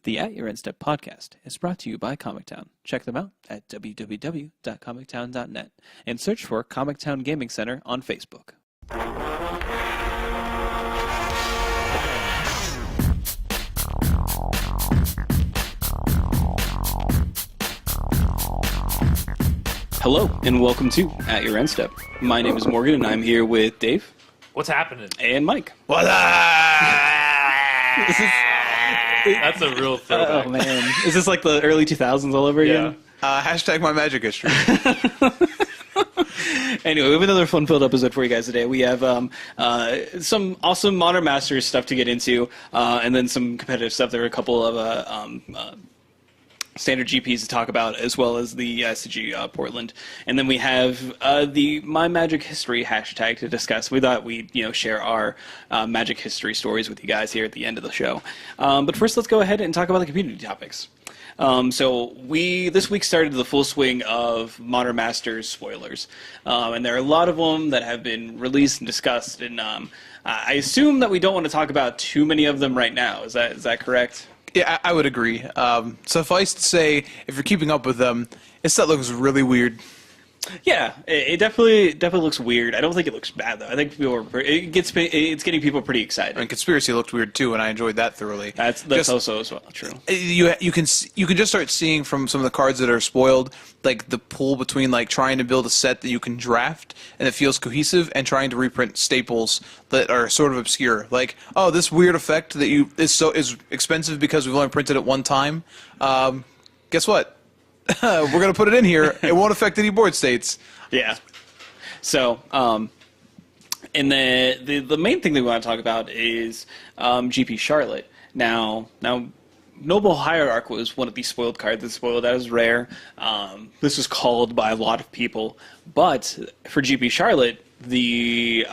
The At Your End Step podcast is brought to you by Comic Town. Check them out at www.comictown.net and search for Comic Town Gaming Center on Facebook. Hello, and welcome to At Your End Step. My name is Morgan, and I'm here with Dave. What's happening? And Mike. What That's a real throwback. Oh, man. Is this like the early 2000s all over again? hashtag my magic history. Anyway, we have another fun-filled episode for you guys today. We have some awesome Modern Masters stuff to get into, and then some competitive stuff. There are a couple of standard GPs to talk about, as well as the SCG Portland. And then we have the My Magic History hashtag to discuss. We thought we'd share our Magic History stories with you guys here at the end of the show. But first, let's go ahead and talk about the community topics. So we this week started the full swing of Modern Masters spoilers, and there are a lot of them that have been released and discussed. And I assume that we don't want to talk about too many of them right now. Is that correct? Yeah, I would agree. Suffice to say, if you're keeping up with them, this set looks really weird. Yeah, it definitely looks weird. I don't think it looks bad though. I think it's getting people pretty excited. And Conspiracy looked weird too, and I enjoyed that thoroughly. That's also as well true. You can just start seeing from some of the cards that are spoiled, like the pull between like trying to build a set that you can draft and it feels cohesive, and trying to reprint staples that are sort of obscure. Like, oh, this weird effect that is expensive because we've only printed it one time. Guess what? We're going to put it in here. It won't affect any board states. Yeah. So, and the main thing that we want to talk about is GP Charlotte. Now, Noble Hierarch was one of these spoiled cards that spoiled as rare. This was called by a lot of people. But for GP Charlotte, the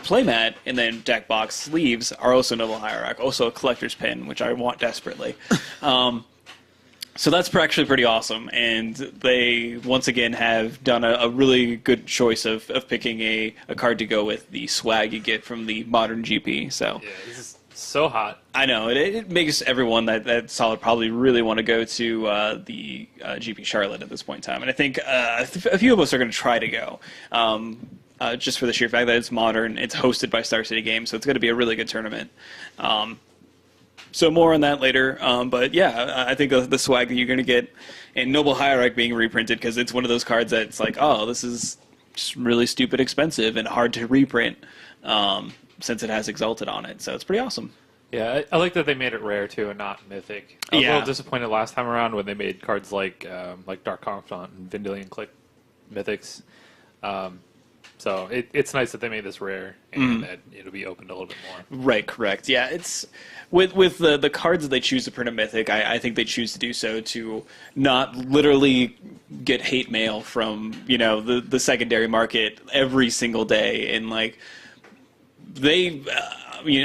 playmat and then deck box sleeves are also Noble Hierarch, also a collector's pin, which I want desperately. So that's actually pretty awesome, and they once again have done a really good choice of picking a card to go with the swag you get from the modern GP. So Yeah, this is so hot. I know it makes everyone that saw it probably really want to go to the GP Charlotte at this point in time, and I think a few of us are going to try to go. Just for the sheer fact that it's modern, it's hosted by Star City Games, so it's going to be a really good tournament. So more on that later, but yeah, I think the swag that you're going to get, and Noble Hierarch being reprinted, because it's one of those cards that's like, oh, this is just really stupid expensive and hard to reprint, since it has Exalted on it, so it's pretty awesome. Yeah, I like that they made it rare too and not mythic. I was a little disappointed last time around when they made cards like Dark Confidant and Vendilion Click mythics. So it's nice that they made this rare and that it'll be opened a little bit more. Right, correct. Yeah, it's with the cards that they choose to print a mythic, I think they choose to do so to not literally get hate mail from the secondary market every single day, and like they.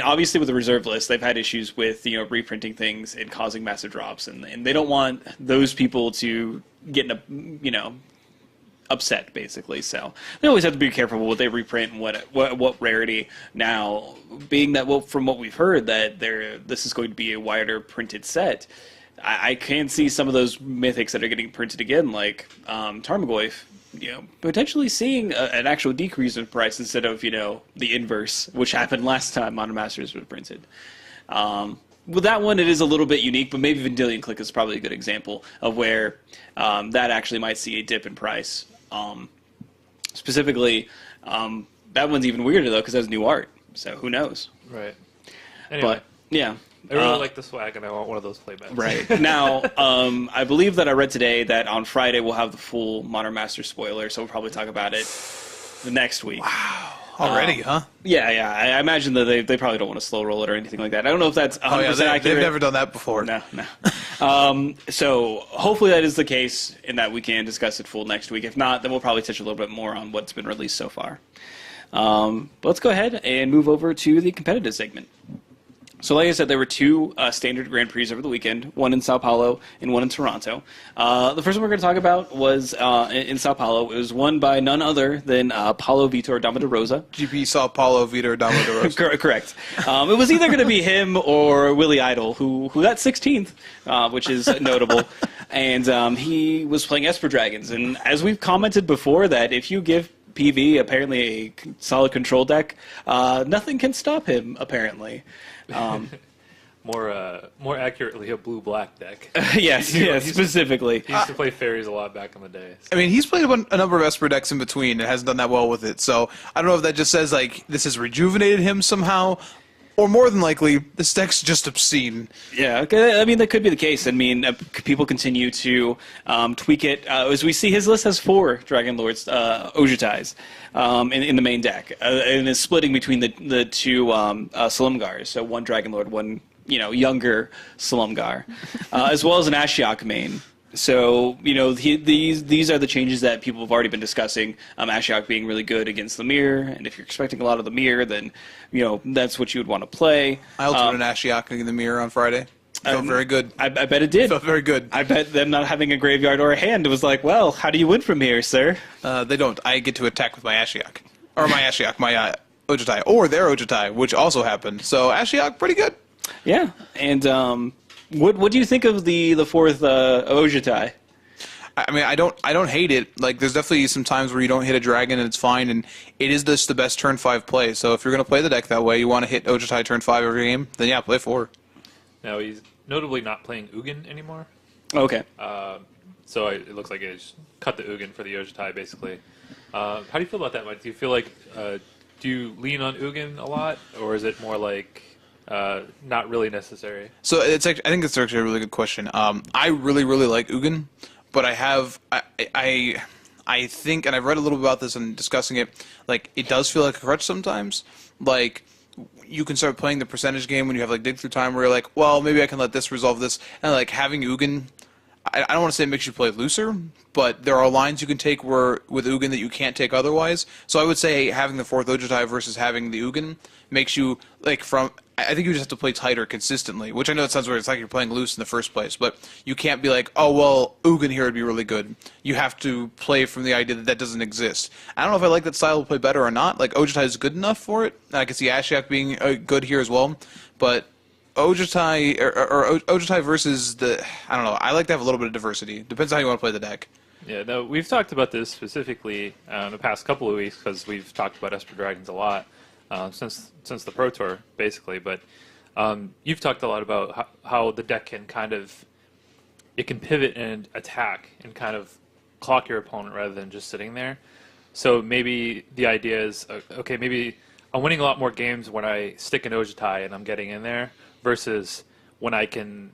Obviously with the reserve list, they've had issues with reprinting things and causing massive drops, and they don't want those people to get upset, basically. So they always have to be careful with what they reprint and what rarity. Now, being that from what we've heard that this is going to be a wider printed set, I can see some of those mythics that are getting printed again, like Tarmogoyf, potentially seeing an actual decrease in price instead of the inverse, which happened last time Modern Masters was printed. With that one, it is a little bit unique, but maybe Vendilion Click is probably a good example of where that actually might see a dip in price. Specifically, that one's even weirder, though, because it has new art, so who knows? Right. Anyway, but, yeah. I really like the swag, and I want one of those playmats. Right. Now, I believe that I read today that on Friday we'll have the full Modern Masters spoiler, so we'll probably talk about it the next week. Wow. Already, huh? Yeah. I imagine that they probably don't want to slow roll it or anything like that. I don't know if that's 100% accurate. They've never done that before. No. So hopefully that is the case, and that we can discuss it full next week. If not, then we'll probably touch a little bit more on what's been released so far. But let's go ahead and move over to the competitive segment. So like I said, there were two standard Grand Prix over the weekend, one in Sao Paulo and one in Toronto. The first one we're going to talk about was in Sao Paulo. It was won by none other than Paulo Vitor Damarosa. GP Sao Paulo Vitor Damarosa. Correct. It was either going to be him or Willie Idol, who got 16th, which is notable. And he was playing Esper Dragons. And as we've commented before, that if you give PV apparently a solid control deck, nothing can stop him, apparently. More accurately, a blue-black deck. Yes, specifically. He used to play fairies a lot back in the day. So. I mean, he's played a number of Esper decks in between and hasn't done that well with it. So I don't know if that just says, like, this has rejuvenated him somehow, or more than likely, this deck's just obscene. Yeah, I mean, that could be the case. I mean, people continue to tweak it. As we see, his list has 4 Dragon Lords, Ojutais, in the main deck, and is splitting between the two Silumgars. So one Dragon Lord, one younger Silumgar, as well as an Ashiok main. So, these are the changes that people have already been discussing. Ashiok being really good against the mirror, and if you're expecting a lot of the mirror, then, that's what you would want to play. I ulted an Ashiok in the mirror on Friday. Felt very good. I bet it did. Felt very good. I bet them not having a graveyard or a hand was like, well, how do you win from here, sir? They don't. I get to attack with my Ashiok. Or my Ashiok, my Ojutai. Or their Ojutai, which also happened. So Ashiok, pretty good. Yeah, and what do you think of the 4th Ojutai? I mean, I don't hate it. Like, there's definitely some times where you don't hit a dragon and it's fine, and it is just the best turn 5 play. So if you're going to play the deck that way, you want to hit Ojutai turn 5 every game, then yeah, play 4. Now he's notably not playing Ugin anymore. Okay. So it looks like it's cut the Ugin for the Ojutai, basically. How do you feel about that, Mike? Do you feel like, do you lean on Ugin a lot, or is it more like not really necessary? So I think it's actually a really good question. I really like Ugin, but I think, and I've read a little bit about this and discussing it, like, it does feel like a crutch sometimes. Like, you can start playing the percentage game when you have, like, dig through time where you're like, well, maybe I can let this resolve this. And, like, having Ugin, I don't want to say it makes you play looser, but there are lines you can take with Ugin that you can't take otherwise. So I would say having the 4th Ojutai versus having the Ugin makes you, like, I think you just have to play tighter consistently, which I know it sounds weird. It's like you're playing loose in the first place, but you can't be like, oh, well, Ugin here would be really good. You have to play from the idea that doesn't exist. I don't know if I like that style of play better or not. Like, Ojutai is good enough for it, and I can see Ashiok being good here as well, but Ojutai, or Ojutai versus I don't know, I like to have a little bit of diversity. Depends on how you want to play the deck. Yeah, no, we've talked about this specifically in the past couple of weeks because we've talked about Esper Dragons a lot. Since the Pro Tour, basically, but you've talked a lot about how the deck can it can pivot and attack and kind of clock your opponent rather than just sitting there. So maybe the idea is, okay, maybe I'm winning a lot more games when I stick an Ojutai and I'm getting in there versus when I can,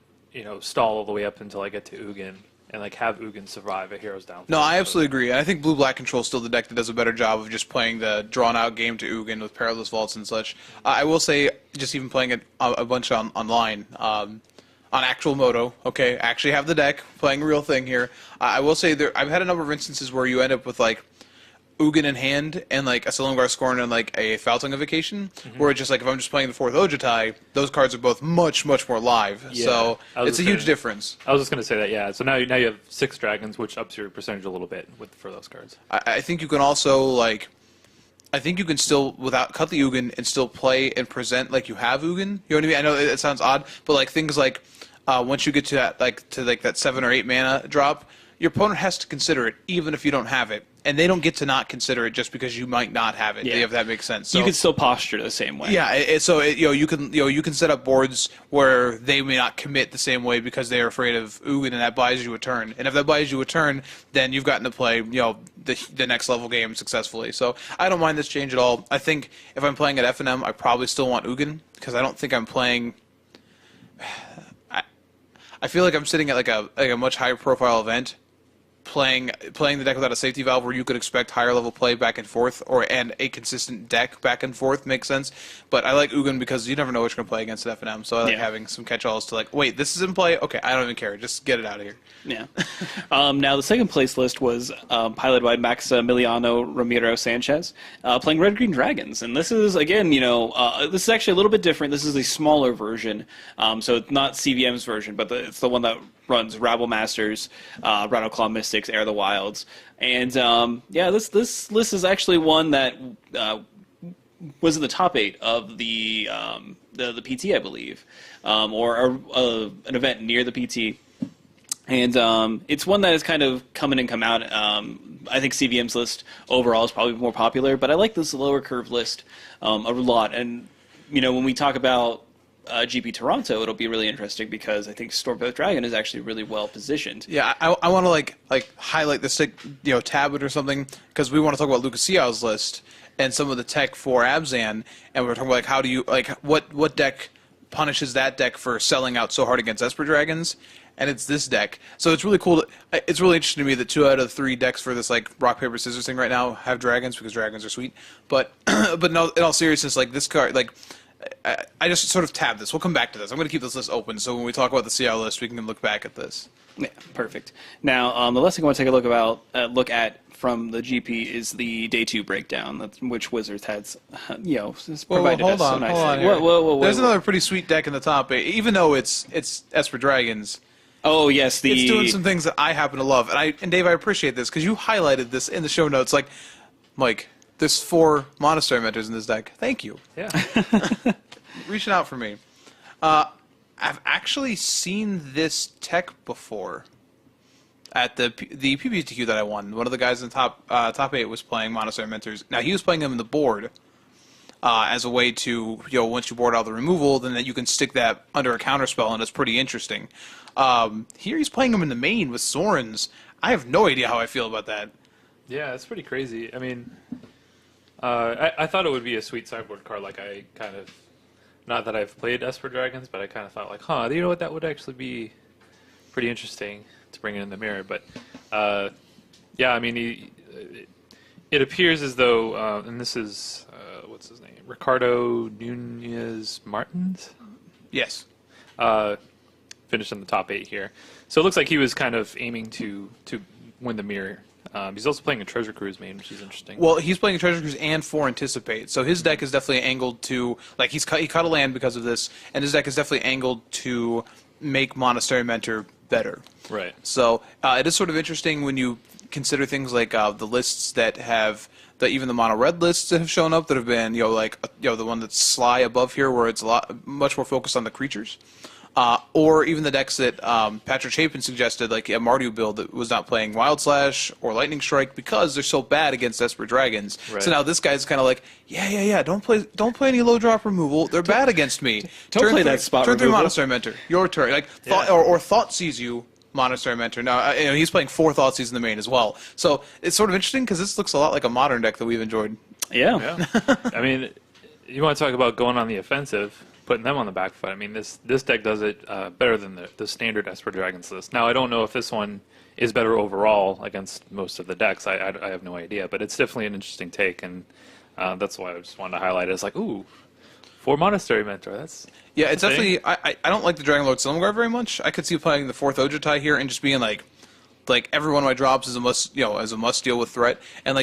stall all the way up until I get to Ugin and like have Ugin survive a Hero's Downfall. No, I absolutely agree. And I think Blue-Black Control is still the deck that does a better job of just playing the drawn-out game to Ugin with Perilous Vaults and such. I will say, just even playing it a bunch online, on actual Moto, okay, actually have the deck, playing a real thing here. I will say, I've had a number of instances where you end up with, like, Ugin in hand and like a Silumgar Scorn and like a Faltungification, where it's just like if I'm just playing the 4th Ojutai, those cards are both much more live. Yeah, so it's a huge difference. I was just gonna say that, yeah. So now you have 6 dragons, which ups your percentage a little bit for those cards. I think you can also I think you can still cut the Ugin and still play and present like you have Ugin. You know what I mean? I know it sounds odd, but like things like once you get to that 7 or 8 mana drop, your opponent has to consider it even if you don't have it. And they don't get to not consider it just because you might not have it. Yeah. If that makes sense. So, you can still posture the same way. Yeah. You can set up boards where they may not commit the same way because they are afraid of Ugin, and that buys you a turn. And if that buys you a turn, then you've gotten to play the next level game successfully. So I don't mind this change at all. I think if I'm playing at FNM, I probably still want Ugin because I don't think I'm playing. I feel like I'm sitting at like a much higher profile event. playing the deck without a safety valve where you could expect higher level play back and forth, and a consistent deck back and forth makes sense. But I like Ugin because you never know what you're going to play against at FNM, so I like having some catch-alls to like, wait, this is in play? Okay, I don't even care. Just get it out of here. Yeah. Now, the second place list was piloted by Maximiliano Ramiro Sanchez, playing Red Green Dragons. And this is, again, this is actually a little bit different. This is a smaller version. So it's not CVM's version, but it's the one that runs Rabble Masters, Rattleclaw Mystics, Air of the Wilds. And, this list is actually one that was in the top 8 of the PT, I believe, or an event near the PT. And it's one that has kind of come in and come out. I think CVM's list overall is probably more popular, but I like this lower curve list a lot. And, when we talk about GP Toronto, it'll be really interesting because I think Stormcloak Dragon is actually really well positioned. Yeah, I want to like highlight this, tab it or something, because we want to talk about Lucas Sio's list and some of the tech for Abzan, and we're talking about how do you what deck punishes that deck for selling out so hard against Esper Dragons. And it's this deck. So it's really cool. It's really interesting to me that 2 out of 3 decks for this rock paper scissors thing right now have dragons because dragons are sweet. But no, in all seriousness, this card, I just sort of tabbed this. We'll come back to this. I'm going to keep this list open so when we talk about the CL list, we can look back at this. Yeah, perfect. Now, the last thing I want to take a look at from the GP is the day 2 breakdown, which Wizards has, provided us so nicely. Hold on. There's another pretty sweet deck in the top 8, even though it's Esper Dragons. Oh yes, it's doing some things that I happen to love, and Dave, I appreciate this because you highlighted this in the show notes. Mike, there's 4 Monastery Mentors in this deck. Thank you. Yeah, reaching out for me. I've actually seen this tech before at the PPTQ that I won. One of the guys in the top 8 was playing Monastery Mentors. Now he was playing them in the board. As a way to, once you board out the removal, then that you can stick that under a counterspell, and it's pretty interesting. Here he's playing him in the main with Sorens. I have no idea how I feel about that. Yeah, it's pretty crazy. I mean, I thought it would be a sweet sideboard card. I kind of, not that I've played Esper Dragons, but I kind of thought, you know what, that would actually be pretty interesting to bring it in the mirror. But yeah, I mean, it appears as though, and this is what's his name, Ricardo Nunez Martins. Yes. Finished in the top 8 here. So it looks like he was kind of aiming to win the mirror. He's also playing a Treasure Cruise main, which is interesting. Well, he's playing a Treasure Cruise and 4 Anticipate, so his deck is definitely angled to he cut a land because of this, and his deck is definitely angled to make Monastery Mentor better. Right. So it is sort of interesting when you consider things like the lists that have even the mono red lists that have shown up that have been the one that's Sly above here, where it's much more focused on the creatures. Or even the decks that Patrick Chapin suggested, like a Mardu build that was not playing Wild Slash or Lightning Strike because they're so bad against Esper Dragons. Right. So now this guy's kind of yeah, don't play any low drop removal. They're bad against me. Don't play that spot Turn removal. 3 Monastery Mentor. Your turn. Or Thought Sees You, Monastery Mentor. Now he's playing 4 Thoughtseize in the main as well. So it's sort of interesting because this looks a lot like a modern deck that we've enjoyed. Yeah. I mean, you want to talk about going on the offensive, putting them on the back foot. I mean, this deck does it better than the standard Esper Dragons list. Now, I don't know if this one is better overall against most of the decks. I have no idea, but it's definitely an interesting take, and that's why I just wanted to highlight it as 4 Monastery Mentor. It's definitely. I don't like the Dragonlord Silumgar very much. I could see playing the 4th Ojutai here and just being like every one of my drops is a must, as a must deal with threat, and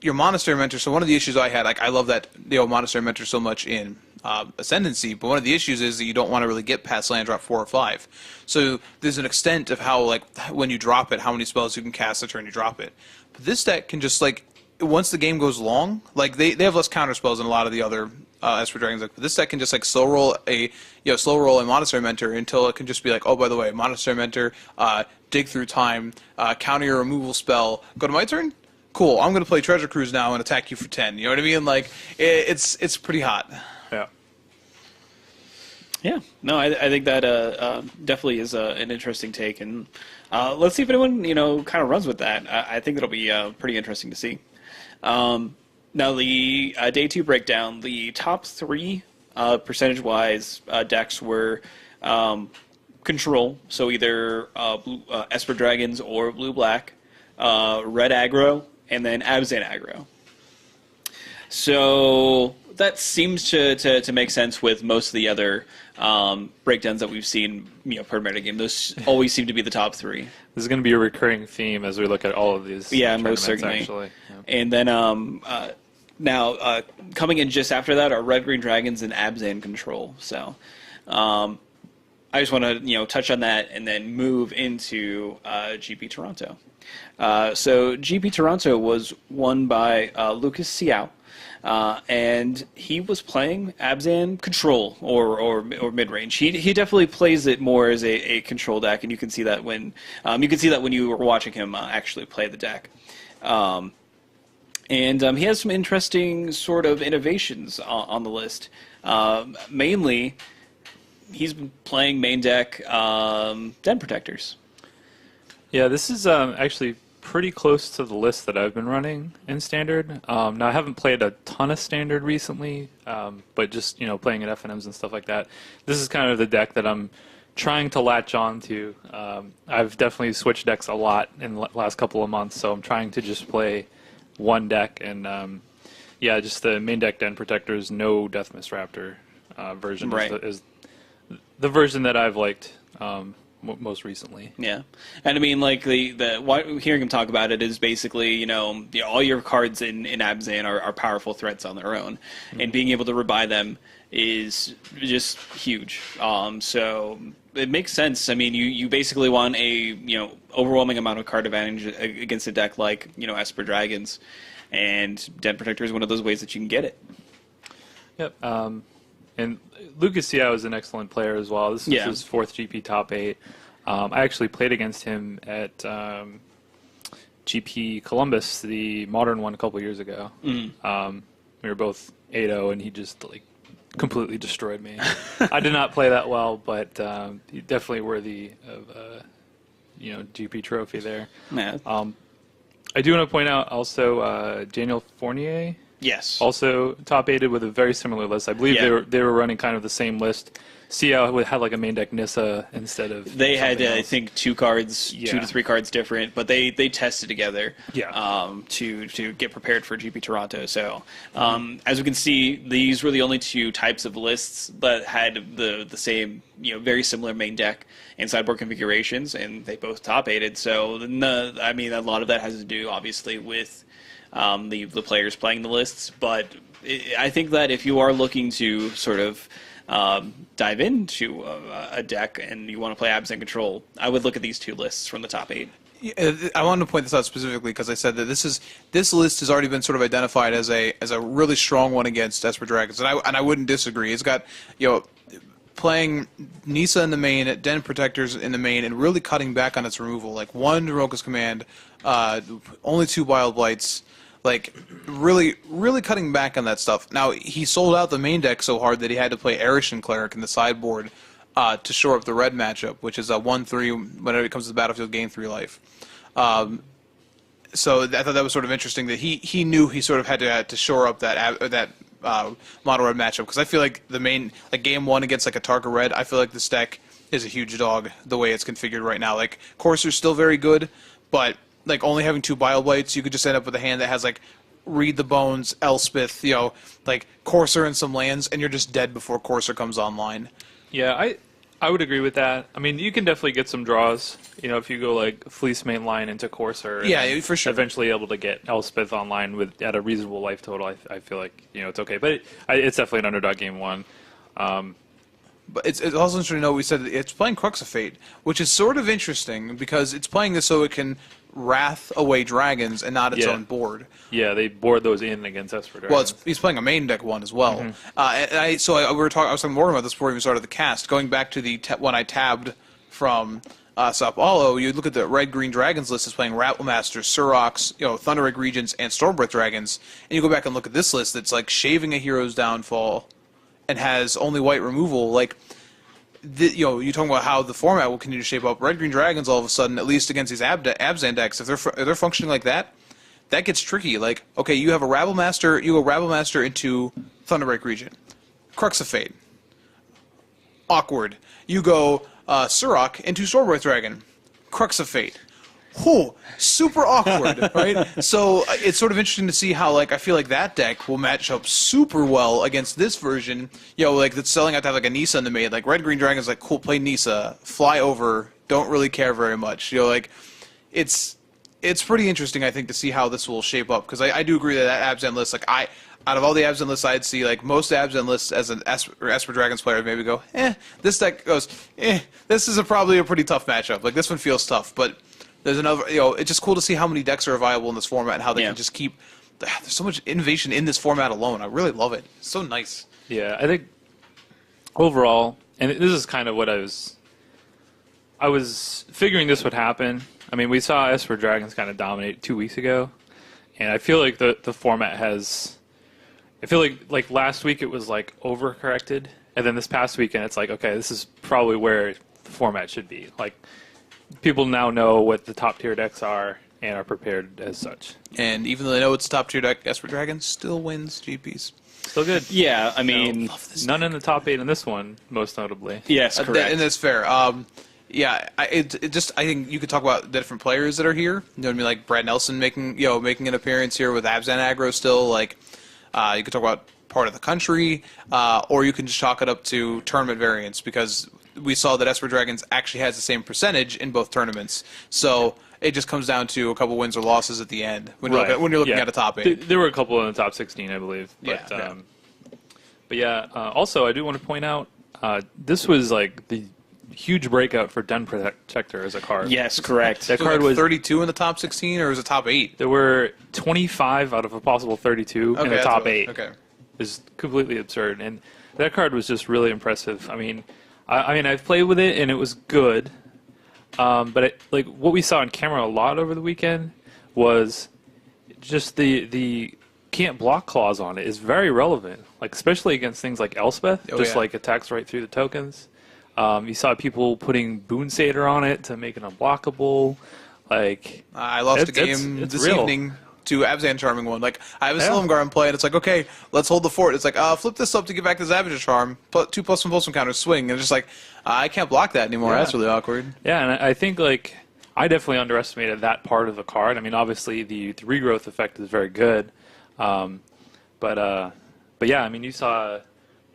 your Monastery Mentor. So one of the issues I had, I love that Monastery Mentor so much in Ascendancy, but one of the issues is that you don't want to really get past land drop 4 or 5. So there's an extent of how when you drop it, how many spells you can cast the turn you drop it. But this deck can just once the game goes long, they have less counter spells than a lot of the other Esper Dragons. But this deck can just slow roll a Monastery Mentor until it can just be oh, by the way, Monastery Mentor, dig through time, counter your removal spell, go to my turn. Cool, I'm going to play Treasure Cruise now and attack you for 10. You know what I mean? It's pretty hot. Yeah. Yeah. No, I think that definitely is an interesting take, and let's see if anyone kind of runs with that. I think it'll be pretty interesting to see. Now the day 2 breakdown, the top 3 percentage-wise decks were control, so either Esper Dragons or Blue Black. red aggro, and then Abzan aggro. So that seems to make sense with most of the other breakdowns that we've seen, per metagame. Those always seem to be the top three. This is going to be a recurring theme as we look at all of these. Yeah, most certainly. Actually. Yeah. And then now coming in just after that are Red Green Dragons and Abzan Control. So I just want to touch on that and then move into GP Toronto. So GP Toronto was won by Lucas Xiao. And he was playing Abzan Control or mid range. He definitely plays it more as a control deck, and you can see that when you were watching him actually play the deck. And he has some interesting sort of innovations on the list. Mainly, he's been playing main deck Den Protectors. Yeah, this is actually pretty close to the list that I've been running in Standard. Now, I haven't played a ton of Standard recently, but just playing at FNMs and stuff like that. This is kind of the deck that I'm trying to latch on to. I've definitely switched decks a lot in the last couple of months, so I'm trying to just play one deck. And yeah, just the main deck Den Protectors, no Deathmist Raptor version right. is the version that I've liked most recently. Yeah, and I mean, like hearing him talk about it is basically, all your cards in Abzan are powerful threats on their own, and being able to rebuy them is just huge. So it makes sense. I mean, you basically want a overwhelming amount of card advantage against a deck like Esper Dragons, and Den Protector is one of those ways that you can get it. Yep. And Lucas Xiao is an excellent player as well. This is his fourth GP top 8. I actually played against him at GP Columbus, the modern one, a couple years ago. We were both 8-0, and he just completely destroyed me. I did not play that well, but definitely worthy of GP trophy there. Yeah. I do want to point out also Daniel Fournier. Yes. Also top-8'd with a very similar list. I believe they were running kind of the same list. CL had like a main deck Nissa instead of. They had I think 2 cards, 2 to 3 cards different, but they tested together. To get prepared for GP Toronto. So as we can see, these were the only 2 types of lists that had the same very similar main deck and sideboard configurations, and they both top-8'd. So I mean, a lot of that has to do obviously with the players playing the lists, but I think that if you are looking to sort of dive into a deck and you want to play Abzan Control, I would look at these 2 lists from the top 8. I wanted to point this out specifically because I said that this list has already been sort of identified as a really strong one against Esper Dragons, and I wouldn't disagree. It's got playing Nissa in the main, Den Protectors in the main, and really cutting back on its removal. Like 1 Daroka's Command, only 2 Wild Blights. Like, really, really cutting back on that stuff. Now, he sold out the main deck so hard that he had to play Arishan Cleric in the sideboard to shore up the red matchup, which is a 1/3 whenever it comes to the battlefield, gain 3 life. So I thought that was sort of interesting that he knew he sort of had to shore up that mono red matchup, because I feel like the main game 1 against like a Tarka red, I feel like this deck is a huge dog the way it's configured right now. Like Courser's still very good, but like only having 2 Bile Blights, you could just end up with a hand that has like Read the Bones, Elspeth, like Courser and some lands, and you're just dead before Courser comes online. Yeah, I would agree with that. I mean, you can definitely get some draws, if you go like Fleece main line into Courser. Yeah, for sure. Eventually able to get Elspeth online at a reasonable life total. I feel like it's okay, but it's definitely an underdog game 1. But it's also interesting to know we said it's playing Crux of Fate, which is sort of interesting because it's playing this so it can wrath away dragons and not its own board. Yeah, they board those in against Esper Dragons. Well, he's playing a main deck 1 as well. I was talking more about this before we even started the cast. Going back to the one I tabbed from Sao Paulo, you look at the Red-Green Dragons list is playing Rattlemaster, Surox, Thunderwake Regents, and Stormbreath Dragons. And you go back and look at this list that's like shaving a hero's downfall and has only white removal. Like, you're talking about how the format will continue to shape up. Red-Green Dragons, all of a sudden, at least against these Abzan decks, if they're functioning like that, that gets tricky. Like, okay, you have a Rabblemaster, you go Rabblemaster into Thunderbreak Regent. Crux of Fate. Awkward. You go Surok into Stormbreath Dragon. Crux of Fate. super awkward, right? So it's sort of interesting to see how, like, I feel like that deck will match up super well against this version. Like, that's selling out to have, like, a Nisa in the main. Like, Red Green Dragon's like, cool, play Nisa, fly over, don't really care very much. Like, it's pretty interesting, I think, to see how this will shape up. Because I do agree that Abzan list, like, out of all the Abzan lists I'd see, like, most Abzan lists as an Esper Dragons player maybe go, this deck goes, this is probably a pretty tough matchup. Like, this one feels tough, but there's another, it's just cool to see how many decks are viable in this format and how they can just keep, there's so much innovation in this format alone. I really love it. It's so nice. Yeah, I think overall, and this is kind of what I was figuring this would happen. I mean, we saw Esper Dragons kind of dominate 2 weeks ago, and I feel like the format has... I feel like last week it was like overcorrected, and then this past weekend it's like, okay, this is probably where the format should be. Like, people now know what the top tier decks are and are prepared as such. And even though they know it's a top tier deck, Esper Dragon still wins GPs. Still good. Yeah, I mean, none in the top 8 in this one, most notably. yes, correct. And that's fair. Yeah, I think you could talk about the different players that are here. You know what I mean? Like Brad Nelson making an appearance here with Abzan aggro still. Like, you could talk about part of the country, or you can just chalk it up to tournament variance, because we saw that Esper Dragons actually has the same percentage in both tournaments. So it just comes down to a couple wins or losses at the end when you're looking at a top 8. There were a couple in the top 16, I believe. But, also, I do want to point out, this was like the huge breakout for Den Protector as a card. Yes, correct. That card was 32 in the top 16, or was it top 8? There were 25 out of a possible 32 in the top 8. Okay. It's completely absurd, and that card was just really impressive. I mean, I've played with it and it was good, but like what we saw on camera a lot over the weekend was just the can't block clause on it is very relevant. Like, especially against things like Elspeth, like attacks right through the tokens. You saw people putting Boon Satyr on it to make it unblockable. Like, I lost a game this real. evening to Abzan Charming one. Like, I have a Silumgar in play, and it's like, okay, let's hold the fort. It's like, flip this up to get back this Avatar Charm. 2+1/+1 counter swing. And it's just like, I can't block that anymore. That's really awkward. Yeah, and I think, like, I definitely underestimated that part of the card. I mean, obviously, the regrowth effect is very good. But yeah, I mean, you saw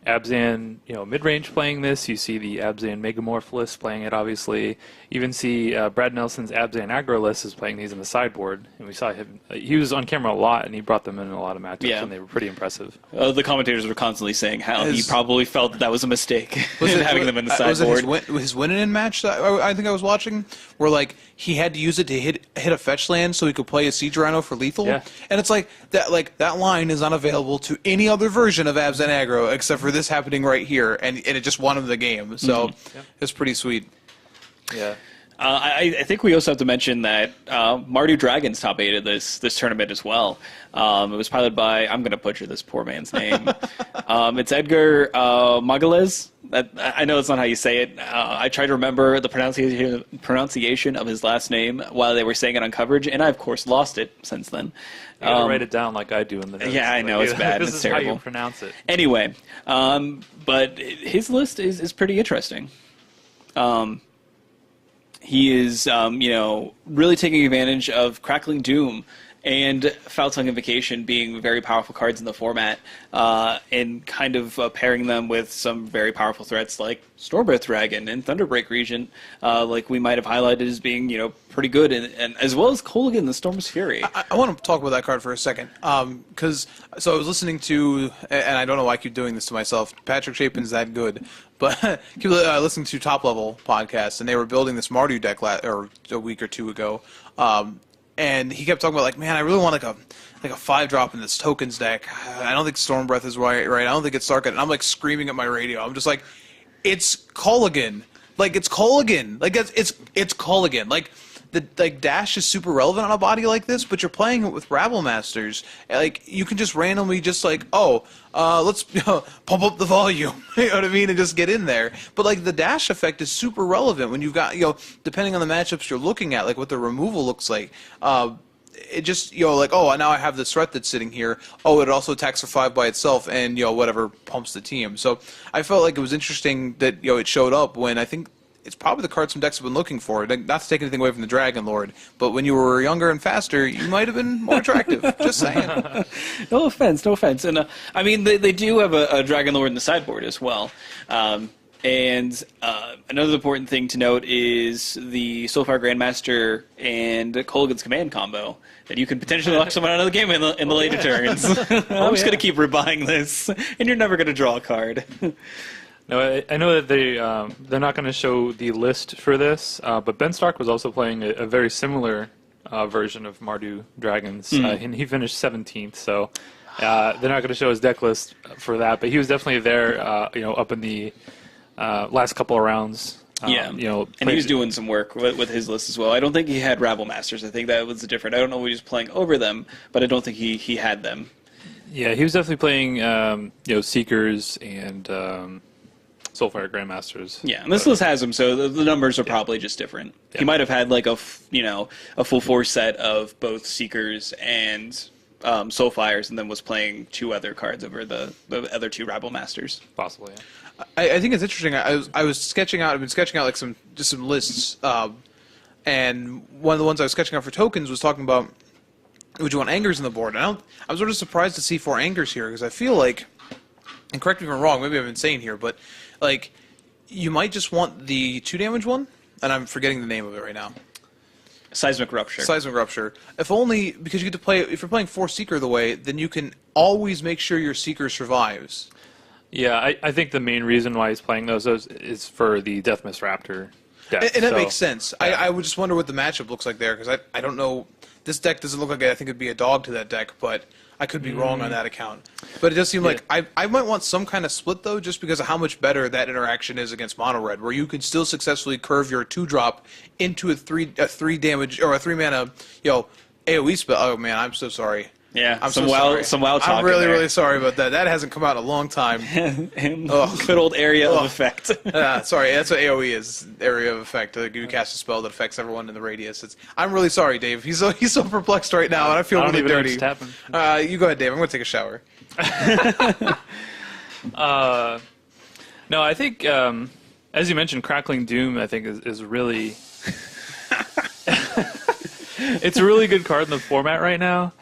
Abzan, mid-range playing this. You see the Abzan Megamorph list playing it, obviously. You even see Brad Nelson's Abzan aggro list is playing these in the sideboard. And we saw him, he was on camera a lot, and he brought them in a lot of matchups, and they were pretty impressive. The commentators were constantly saying how he probably felt that was a mistake having them in the sideboard. Was it his win-in match that I think I was watching, where like he had to use it to hit a fetch land so he could play a Siege Rhino for lethal? Yeah. And it's like that line is unavailable to any other version of Abzan aggro except for this happening right here, and it just won him the game. So it's pretty sweet. Yeah. I think we also have to mention that Mardu Dragons top 8 of this tournament as well. It was piloted by, I'm going to butcher this poor man's name. It's Edgar Magalhaes. I know it's not how you say it. I tried to remember the pronunciation of his last name while they were saying it on coverage, and I, of course, lost it since then. You gotta write it down like I do in the notes. Yeah, I know, it's bad. This it's is terrible. how you pronounce it. Anyway, but his list is pretty interesting. He is, really taking advantage of Crackling Doom and Foul Tongue Invocation being very powerful cards in the format, and kind of pairing them with some very powerful threats like Stormbreath Dragon and Thunderbreak Regent, like we might have highlighted as being, pretty good, and as well as Kolaghan, the Storm's Fury. I want to talk about that card for a second, because I was listening to, and I don't know why I keep doing this to myself, Patrick Chapin's that good, but keep listening to Top Level podcast, and they were building this Mardu deck a week or two ago, and he kept talking about, like, man, I really want like a 5-drop in this tokens deck. I don't think Stormbreath is right. I don't think it's Sarkhan. And I'm like screaming at my radio. I'm just like, it's Kolaghan. Like, it's Kolaghan. Like, it's Kolaghan. Like, the dash is super relevant on a body like this, but you're playing it with Rabble Masters. Like, you can just randomly just like, let's pump up the volume. You know what I mean? And just get in there. But like the dash effect is super relevant when you've got, depending on the matchups you're looking at, like what the removal looks like. It just, like, now I have this threat that's sitting here. It also attacks for 5 by itself and, whatever pumps the team. So I felt like it was interesting that, it showed up when I think it's probably the card some decks have been looking for. Like, not to take anything away from the Dragon Lord, but when you were younger and faster, you might have been more attractive. Just saying. No offense, no offense. And I mean, they do have a Dragon Lord in the sideboard as well. And another important thing to note is the Soulfire Grandmaster and Kolaghan's Command combo, that you can potentially lock someone out of the game in the later turns. I'm just going to keep rebuying this, and you're never going to draw a card. No, I know that they're not going to show the list for this, but Ben Stark was also playing a very similar version of Mardu Dragons, and he finished 17th. So they're not going to show his deck list for that, but he was definitely there, up in the last couple of rounds. And he was doing some work with his list as well. I don't think he had Rabble Masters. I think that was different. I don't know if he was playing over them, but I don't think he had them. Yeah, he was definitely playing, Seekers and Soulfire Grandmasters. Yeah, and this list has them, so the numbers are probably just different. Yeah. He might have had like a full 4 set of both Seekers and Soulfires, and then was playing 2 other cards over the other 2 Rabble Masters. Possibly. Yeah. I think it's interesting. I was sketching out. I've been sketching out like some lists, and one of the ones I was sketching out for tokens was talking about would you want Angers on the board. And I was sort of surprised to see 4 Angers here because I feel like, and correct me if I'm wrong, maybe I'm insane here, but like you might just want the 2 damage one, and I'm forgetting the name of it right now. Seismic Rupture. Seismic Rupture. If only because you get to play. If you're playing 4 Seeker the way, then you can always make sure your Seeker survives. Yeah, I think the main reason why he's playing those is for the Deathmist Raptor deck. And that makes sense. Yeah. I would just wonder what the matchup looks like there, because I don't know. This deck doesn't look like I think it'd be a dog to that deck, but I could be wrong on that account. But it does seem like I might want some kind of split, though, just because of how much better that interaction is against Mono Red, where you can still successfully curve your 2-drop into a 3 damage, or a 3-mana, AoE spell. Oh, man, I'm so sorry. Yeah, I'm some so wild talk. I'm really sorry about that. That hasn't come out in a long time. Good old area of effect. Sorry, that's what AoE is. Area of effect. You cast a spell that affects everyone in the radius. I'm really sorry, Dave. He's so perplexed right now, and I feel really dirty. You go ahead, Dave. I'm going to take a shower. No, I think as you mentioned, Crackling Doom. I think is really it's a really good card in the format right now.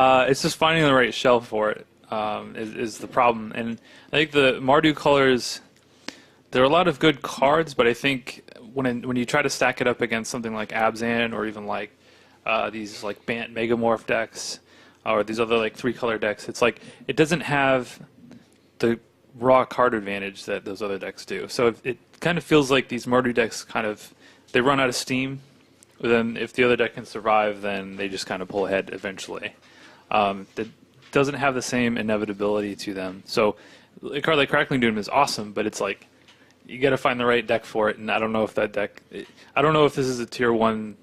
It's just finding the right shelf for it is the problem. And I think the Mardu colors, there are a lot of good cards, but I think when you try to stack it up against something like Abzan or even like these like Bant Megamorph decks or these other like 3-color decks, it's like it doesn't have the raw card advantage that those other decks do. So it kind of feels like these Mardu decks they run out of steam. Then if the other deck can survive, then they just kind of pull ahead eventually. That doesn't have the same inevitability to them. So a card like Crackling Doom is awesome, but it's like you got to find the right deck for it. And I don't know if I don't know if this is a tier 1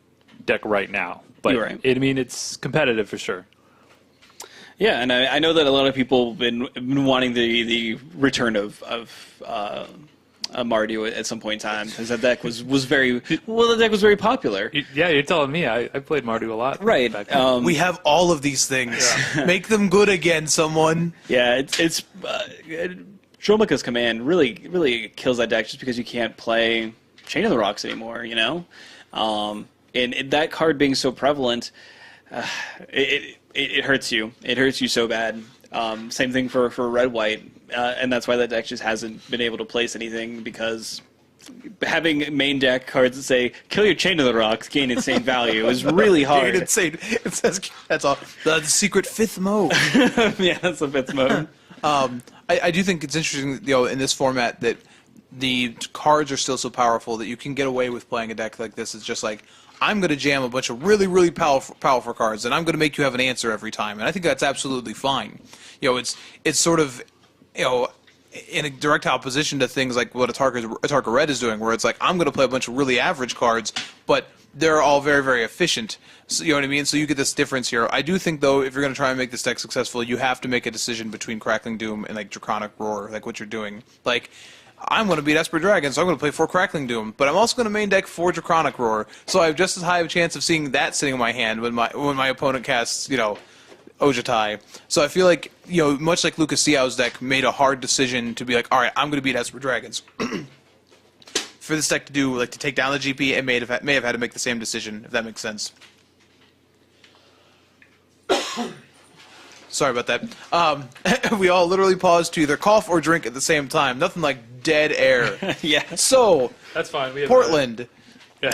deck right now, but You're right. It's competitive for sure. Yeah, and I know that a lot of people have been wanting the return of Mardu at some point in time, because that deck was very popular. You're telling me. I played Mardu a lot. Right. We have all of these things. Yeah. Make them good again, someone. Yeah, it's Dromoka's Command really kills that deck just because you can't play Chain of the Rocks anymore, and that card being so prevalent, it hurts you. It hurts you so bad. Same thing for Red-White. And that's why that deck just hasn't been able to place anything, because having main deck cards that say "kill your Chain of the Rocks, gain insane value" is really hard. Gain insane. It says that's all. The secret 5th mode. Yeah, that's the 5th mode. I do think it's interesting, in this format that the cards are still so powerful that you can get away with playing a deck like this. It's just like, I'm going to jam a bunch of really, really powerful cards, and I'm going to make you have an answer every time. And I think that's absolutely fine. It's sort of, in a direct opposition to things like what Atarka Red is doing, where it's like, I'm going to play a bunch of really average cards, but they're all very, very efficient. So, you know what I mean? So you get this difference here. I do think, though, if you're going to try and make this deck successful, you have to make a decision between Crackling Doom and, like, Draconic Roar, like what you're doing. Like, I'm going to beat Esper Dragon, so I'm going to play 4 Crackling Doom, but I'm also going to main deck 4 Draconic Roar, so I have just as high of a chance of seeing that sitting in my hand when my opponent casts, Ojutai. So I feel like, much like Lucas Sio's deck made a hard decision to be like, all right, I'm going to beat Esper Dragons. for this deck to do to take down the GP, it may have had to make the same decision, if that makes sense. Sorry about that. We all literally paused to either cough or drink at the same time. Nothing like dead air. Yeah. So, That's fine. We have Portland.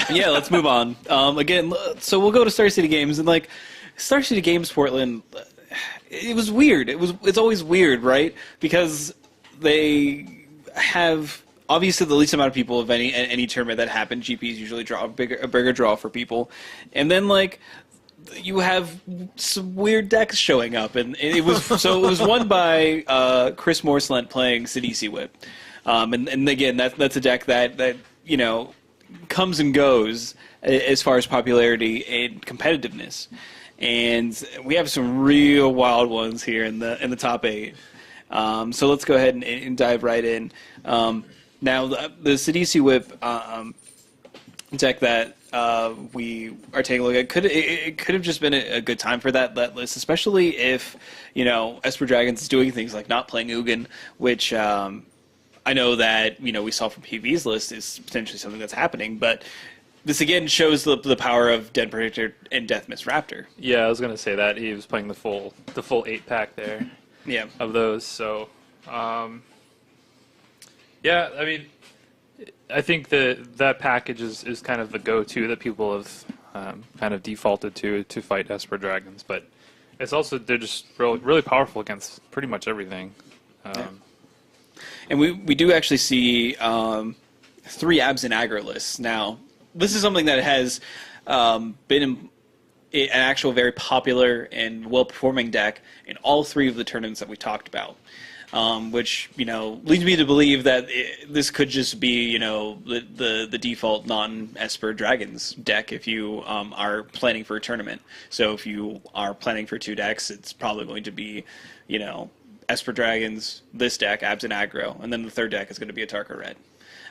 Yeah, let's move on. Again, so we'll go to Star City Games, and like Star City Games Portland, it was weird. It's always weird, right? Because they have obviously the least amount of people of any tournament that happened. GPs usually draw a bigger draw for people, and then like you have some weird decks showing up, and it was won by Chris Morslent playing Sidisi Whip, and again that's a deck that you know comes and goes as far as popularity and competitiveness, and we have some real wild ones here in the top 8. So let's go ahead and dive right in. Now the Sidisi Whip deck that we are taking a look at could have just been a good time for that list, especially if Esper Dragons is doing things like not playing Ugin, which I know that we saw from PV's list is potentially something that's happening, but this again shows the power of Den Predictor and Deathmist Raptor. Yeah, I was gonna say that he was playing the full 8-pack there. Yeah. Of those, so yeah, I mean, I think that package is kind of the go-to that people have kind of defaulted to fight Esper Dragons, but it's also they're just really powerful against pretty much everything. Yeah. And we do actually see 3 Abs and Aggro lists. Now, this is something that has been an actual very popular and well-performing deck in all 3 of the tournaments that we talked about, which leads me to believe that this could just be the default non-Esper Dragons deck if you are planning for a tournament. So if you are planning for 2 decks, it's probably going to be Esper Dragons, this deck, Abs and Aggro, and then the 3rd deck is going to be a Tarka Red.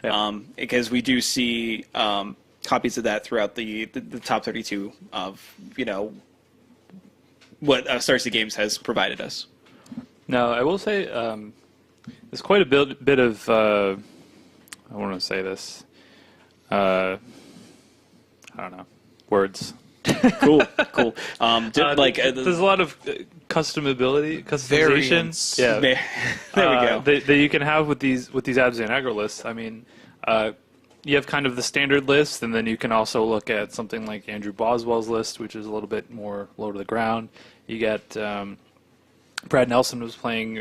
Yeah. Because we do see copies of that throughout the top 32 of what Star City Games has provided us. Now, I will say there's quite a bit of I want to say this. I don't know words. Cool. There's a lot of customization. Variants. Yeah, There we go. That you can have with these Abs and Aggro lists. I mean, you have kind of the standard list, and then you can also look at something like Andrew Boswell's list, which is a little bit more low to the ground. You get Brad Nelson was playing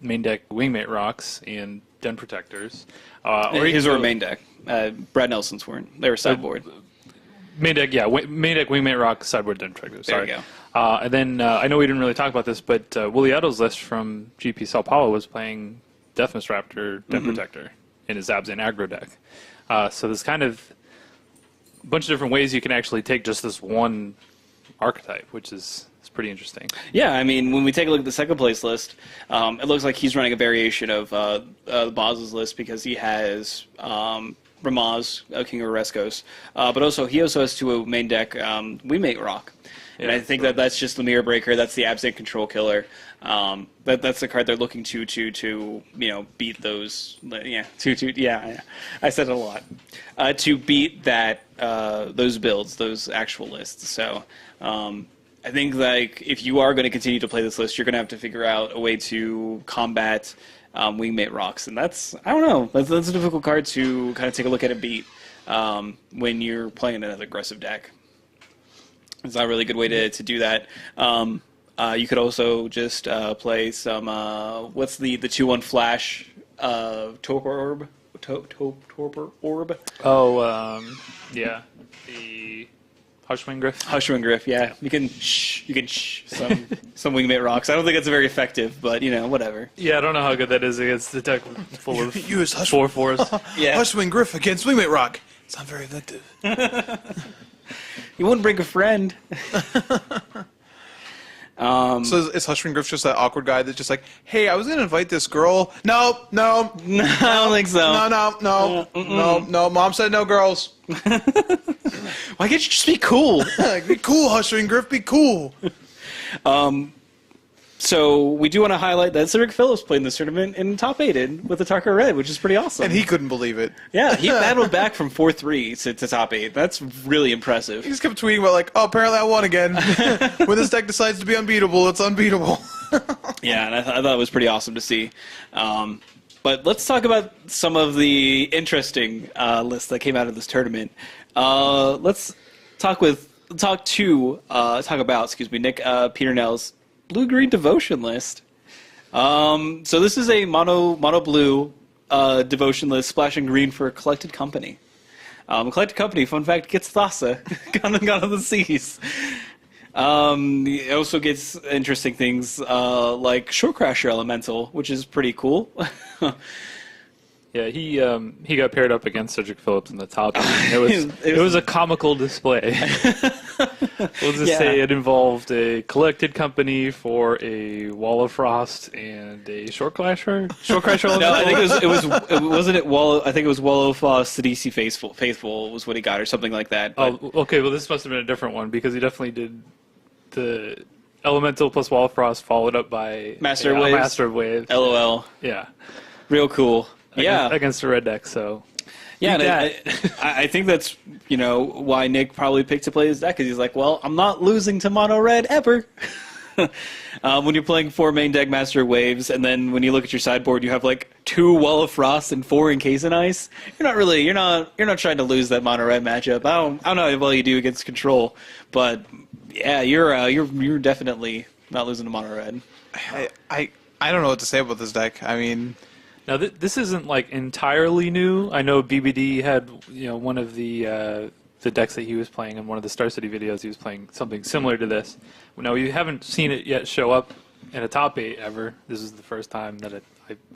main deck Wingmate Rocks and Den Protectors. His were main deck. Brad Nelson's weren't. They were sideboard. Main deck, yeah. Main deck Wingmate Rock, sideboard Den Protectors. There you go. And then I know we didn't really talk about this, but Willie Eddle's list from GP Sao Paulo was playing Deathmist Raptor Den Protector in his Abs and Aggro deck. So there's kind of a bunch of different ways you can actually take just this one archetype, which is pretty interesting. Yeah, I mean, when we take a look at the second place list, it looks like he's running a variation of Boz's list because he has Ramaz, King of Oreskos, but also he also has 2 main deck Wingmate Rock. And I think that's just the Mirror Breaker. That's the Absent Control Killer. That's the card they're looking to beat those. Yeah, I said it a lot. To beat that those builds, those actual lists. So I think if you are going to continue to play this list, you're going to have to figure out a way to combat Wingmate Rocks, and that's I don't know. That's a difficult card to kind of take a look at and beat when you're playing another aggressive deck. It's not a really good way to do that. You could also just play some, what's the 2/1 flash Torpor Orb? Torpor Orb? Oh, yeah. The Hushwing Griff? Hushwing Griff, yeah. You can some Wingmate Rocks. I don't think it's very effective, but, whatever. Yeah, I don't know how good that is against the deck full of Use 4/4s. Yeah. Hushwing Griff against Wingmate Rock. It's not very effective. You wouldn't bring a friend. So is Hushwing Griff just that awkward guy that's just like, hey, I was going to invite this girl. No. I don't think so. No. Mom said no girls. Why can't you just be cool? Be cool, Hushwing Griff. Be cool. So we do want to highlight that Cedric Phillips played in this tournament and top-8'd with the Tarka Red, which is pretty awesome. And he couldn't believe it. Yeah, he battled back from 4-3 to top 8. That's really impressive. He just kept tweeting about like, oh, apparently I won again. When this deck decides to be unbeatable, it's unbeatable. Yeah, and I thought it was pretty awesome to see. But let's talk about some of the interesting lists that came out of this tournament. Let's talk about Nick Peternell's Blue-Green Devotion list. So this is a mono blue Devotion list, splashing green for Collected Company. Collected Company, fun fact, gets Thassa, Gone on the Seas. It also gets interesting things like Shore Crasher Elemental, which is pretty cool. Yeah, he got paired up against Cedric Phillips in the top. It was a comical display. We'll just say it involved a Collected Company for a Wall of Frost and a Shore Crasher. No, I think it wasn't it Wall. I think it was Wall of Sidisi Faithful was what he got, or something like that. But, oh, okay. Well, this must have been a different one because he definitely did the Elemental plus Wall of Frost followed up by Master of Waves. LOL. Yeah, real cool. Against a red deck. So yeah, and I think that's why Nick probably picked to play his deck, because he's like, well, I'm not losing to mono red ever. When you're playing 4 main deck Master Waves, and then when you look at your sideboard, you have like 2 Wall of Frost and 4 Encased Ice. You're not trying to lose that mono red matchup. I don't know how well you do against control, but yeah, you're definitely not losing to mono red. I don't know what to say about this deck. I mean, now this isn't like entirely new. I know BBD had one of the decks that he was playing in one of the Star City videos. He was playing something similar to this. Now we haven't seen it yet show up in a top 8 ever. This is the first time that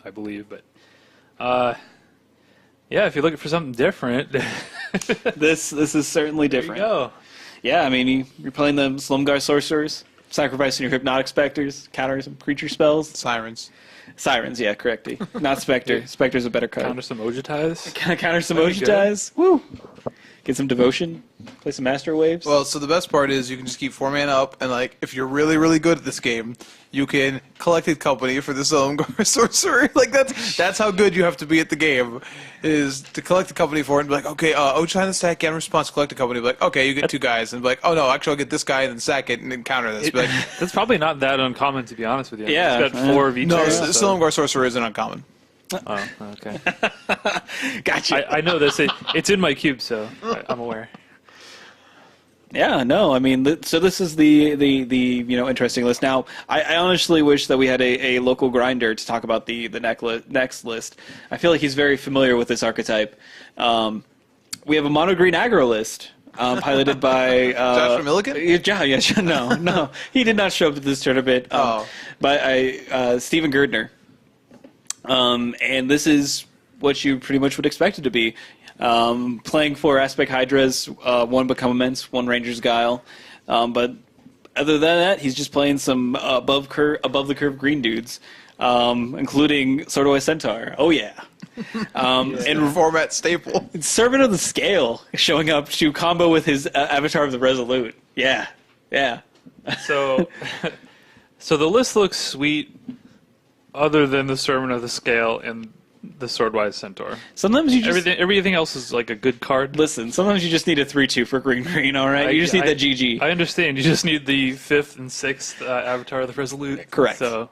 I believe, but yeah, if you're looking for something different, this is certainly different. There you go. Yeah, I mean you're playing the Slumgar Sorcerers, sacrificing your Hypnotic Specters, counter some creature spells. Sirens, yeah, correctly. Not Spectre. Spectre's a better card. Counter some Ojitize. Counter some Ojitize. Woo! Get some Devotion. Play some Master Waves. Well, so the best part is you can just keep 4 mana up, and like if you're really, really good at this game, you can Collected Company for the Silumgar Sorcerer. Like that's how good you have to be at the game, is to collect the company for it and be like, okay, Ojai in the stack, get a response, Collected Company. Be like, okay, you get 2 guys, and be like, oh no, actually I'll get this guy and then sack it and then counter this. Be like, That's probably not that uncommon, to be honest with you. Yeah. It's got 4 of each. no, Silumgar Sorcerer isn't uncommon. Oh, okay. Gotcha. I know this. It's in my cube, so I'm aware. Yeah, no, I mean, so this is the interesting list. Now, I honestly wish that we had a local grinder to talk about the next list. I feel like he's very familiar with this archetype. We have a mono green aggro list. Piloted by Joshua Milligan? No, he did not show up to this tournament. By Steven Girdner. And this is what you pretty much would expect it to be. Playing 4 Aspect Hydras, 1 Become Immense, 1 Ranger's Guile. But other than that, he's just playing some above the curve green dudes, including Swordwise Centaur. Oh yeah. And format staple. Servant of the Scale showing up to combo with his Avatar of the Resolute. Yeah. So the list looks sweet, other than the Servant of the Scale and the Swordwise Centaur. Sometimes you just everything else is like a good card. Listen, sometimes you just need a 3/2 for green. All right, you just need the GG. I understand. You just need the 5th and 6th Avatar of the Resolute. Correct. So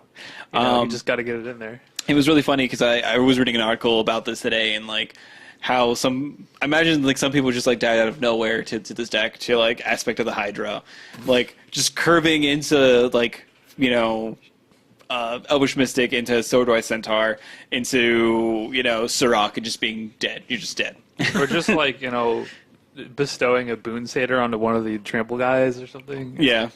you just got to get it in there. It was really funny because I was reading an article about this today, and like how I imagine like some people just like died out of nowhere to this deck, to like Aspect of the Hydra, like just curving into like Elvish Mystic into Swordwise Centaur into Sirach, and just being dead. You're just dead. Or just like bestowing a Boon Satyr onto one of the trample guys or something. Yeah.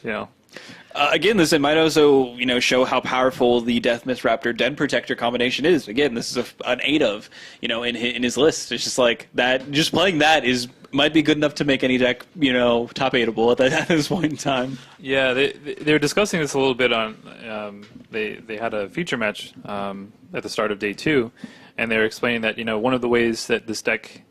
Again, it might also show how powerful the Death Mist Raptor Den Protector combination is. Again, this is an 8 of in his list. It's just like that. Just playing that might be good enough to make any deck top 8able at this point in time. Yeah, they were discussing this a little bit on. They had a feature match at the start of day 2, and they were explaining that one of the ways that this deck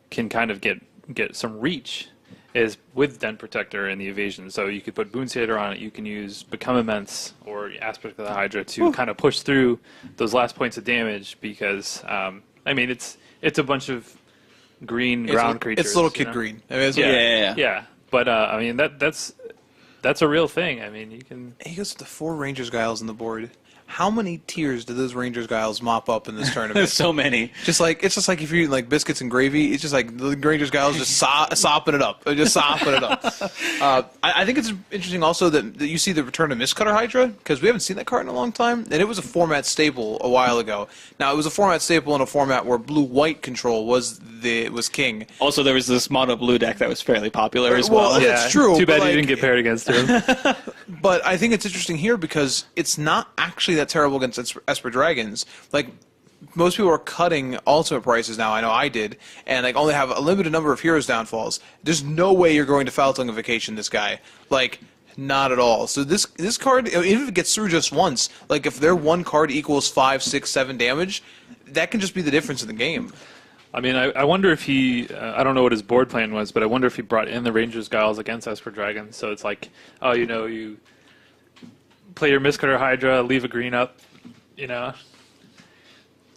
can kind of get some reach is with Dent Protector and the evasion. So you could put Boon Satyr on it. You can use Become Immense or Aspect of the Hydra to kind of push through those last points of damage because, I mean, it's a bunch of green ground creatures. It's little kid green. I mean, yeah. But, I mean, that's a real thing. I mean, you can... He goes with the 4 Rangers Guiles on the board. How many tiers do those Rangers Guiles mop up in this tournament? So many. It's just like if you're eating like biscuits and gravy. It's just like the Rangers Guiles just sopping it up. They're just sopping it up. I think it's interesting also that you see the return of Mistcutter Hydra because we haven't seen that card in a long time, and it was a format staple a while ago. Now it was a format staple in a format where blue-white control was king. Also, there was this mono blue deck that was fairly popular as well. Well, that's true. Too bad but, you didn't get paired against him. But I think it's interesting here because it's not actually that terrible against Esper Dragons. Like, most people are cutting ultimate prices now. I know I did, and like only have a limited number of heroes downfalls. There's no way you're going to Foul Tongue Vacation this guy. Like, not at all. So this card, even if it gets through just once, like if their one card equals 5, 6, 7 damage, that can just be the difference in the game. I mean, I wonder if he, I don't know what his board plan was, but I wonder if he brought in the Rangers Guiles against Esper Dragons. So it's like, oh, you play your Mistcutter Hydra, leave a green up, You don't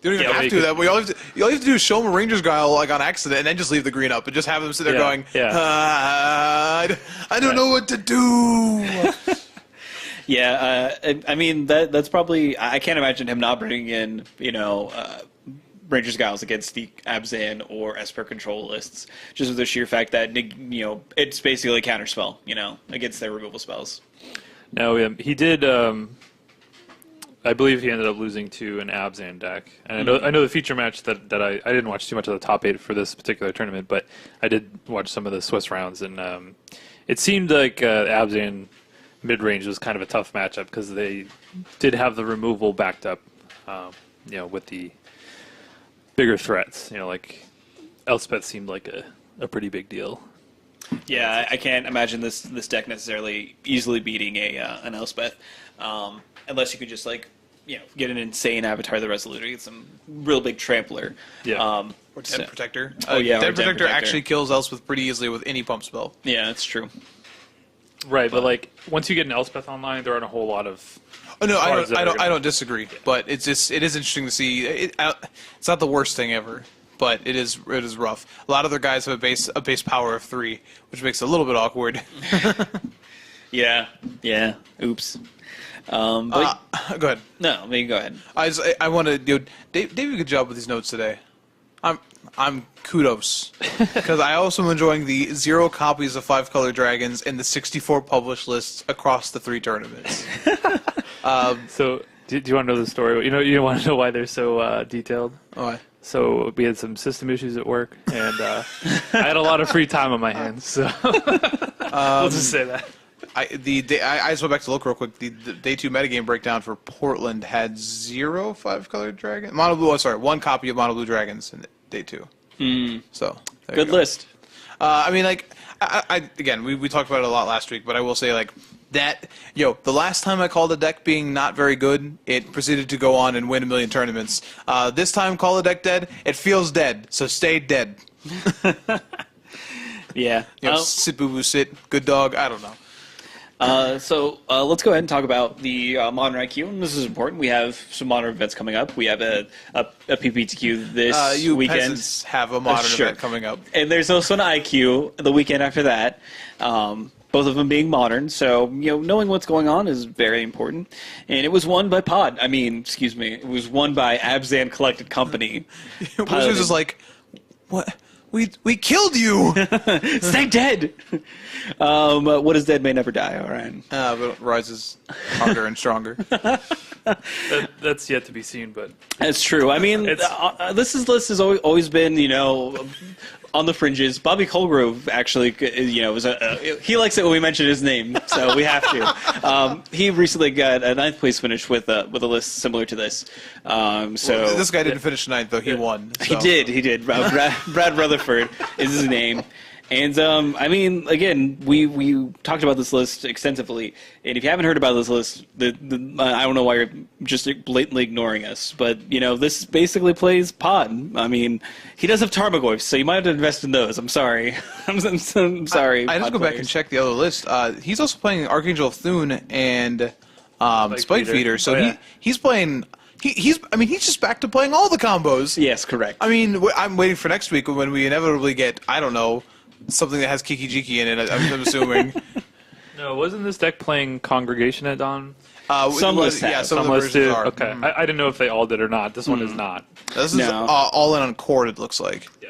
even have to do that. All you have to do is show them a Rangers Guile like on accident, and then just leave the green up, and just have them sit there going, I don't know what to do. I mean that's probably. I can't imagine him not bringing in Rangers Guiles against the Abzan or Esper control lists, just with the sheer fact that it's basically a counterspell, against their removal spells. No, he did. I believe he ended up losing to an Abzan deck, and I know the feature match that I didn't watch too much of the top 8 for this particular tournament, but I did watch some of the Swiss rounds, and it seemed like Abzan mid range was kind of a tough matchup because they did have the removal backed up, with the bigger threats. Like Elspeth seemed like a pretty big deal. Yeah, I can't imagine this deck necessarily easily beating an Elspeth, unless you could just get an insane Avatar the Resolutor, get some real big trampler. Yeah. Or Dent Protector. Dent Protector actually kills Elspeth pretty easily with any pump spell. Yeah, that's true. Right, but once you get an Elspeth online, there aren't a whole lot of. Oh no, I don't disagree, but it is interesting to see. It's not the worst thing ever. But it is rough. A lot of their guys have a base power of 3, which makes it a little bit awkward. Yeah. Oops. Go ahead. No, go ahead. I want to. Dave did a good job with these notes today. I'm kudos because I also am enjoying the 0 copies of 5-color dragons and the 64 published lists across the 3 tournaments. So, do you want to know the story? You want to know why they're so detailed? Why? So we had some system issues at work, and I had a lot of free time on my hands. So we'll just say that. I just went back to look real quick. The day 2 metagame breakdown for Portland had 0 5-color dragon. Mono blue. Sorry, 1 copy of Mono Blue Dragons in day 2. So good list. I mean, again, we talked about it a lot last week, but I will say the last time I called a deck being not very good, it proceeded to go on and win a million tournaments. This time, call the deck dead. It feels dead, so stay dead. Yeah. Sit boo boo sit. Good dog. I don't know. So let's go ahead and talk about the Modern IQ, and this is important. We have some Modern events coming up. We have a PPTQ this you weekend. Peasants have a Modern event coming up. And there's also an IQ the weekend after that, both of them being Modern. So, knowing what's going on is very important. And it was won by it was won by Abzan Collected Company. Which was just like, what? We killed you! Stay dead! What is dead may never die, alright. But it rises harder and stronger. That's yet to be seen, but... That's true. I mean, this list has always been, on the fringes. Bobby Colgrove actually, was he likes it when we mention his name, so we have to. He recently got a 9th place finish with a list similar to this. This guy didn't finish 9th, though. He won. So. He did. Brad Rutherford is his name. And I mean, again, we talked about this list extensively, and if you haven't heard about this list, I don't know why you're just blatantly ignoring us. But this basically plays Pod. I mean, he does have Tarmogoyfs, so you might have to invest in those. I'm sorry. I'm sorry. I just go back and check the other list. He's also playing Archangel of Thune and Spike Feeder. So he's playing. He's just back to playing all the combos. Yes, correct. I mean, I'm waiting for next week when we inevitably get, I don't know, something that has Kiki Jiki in it, I'm assuming. No, wasn't this deck playing Congregation at Dawn? Some lists have. Yeah, some of the lists versions do. are. Okay, I didn't know if they all did or not. This one is not. This is all in on Cord, it looks like. Yeah.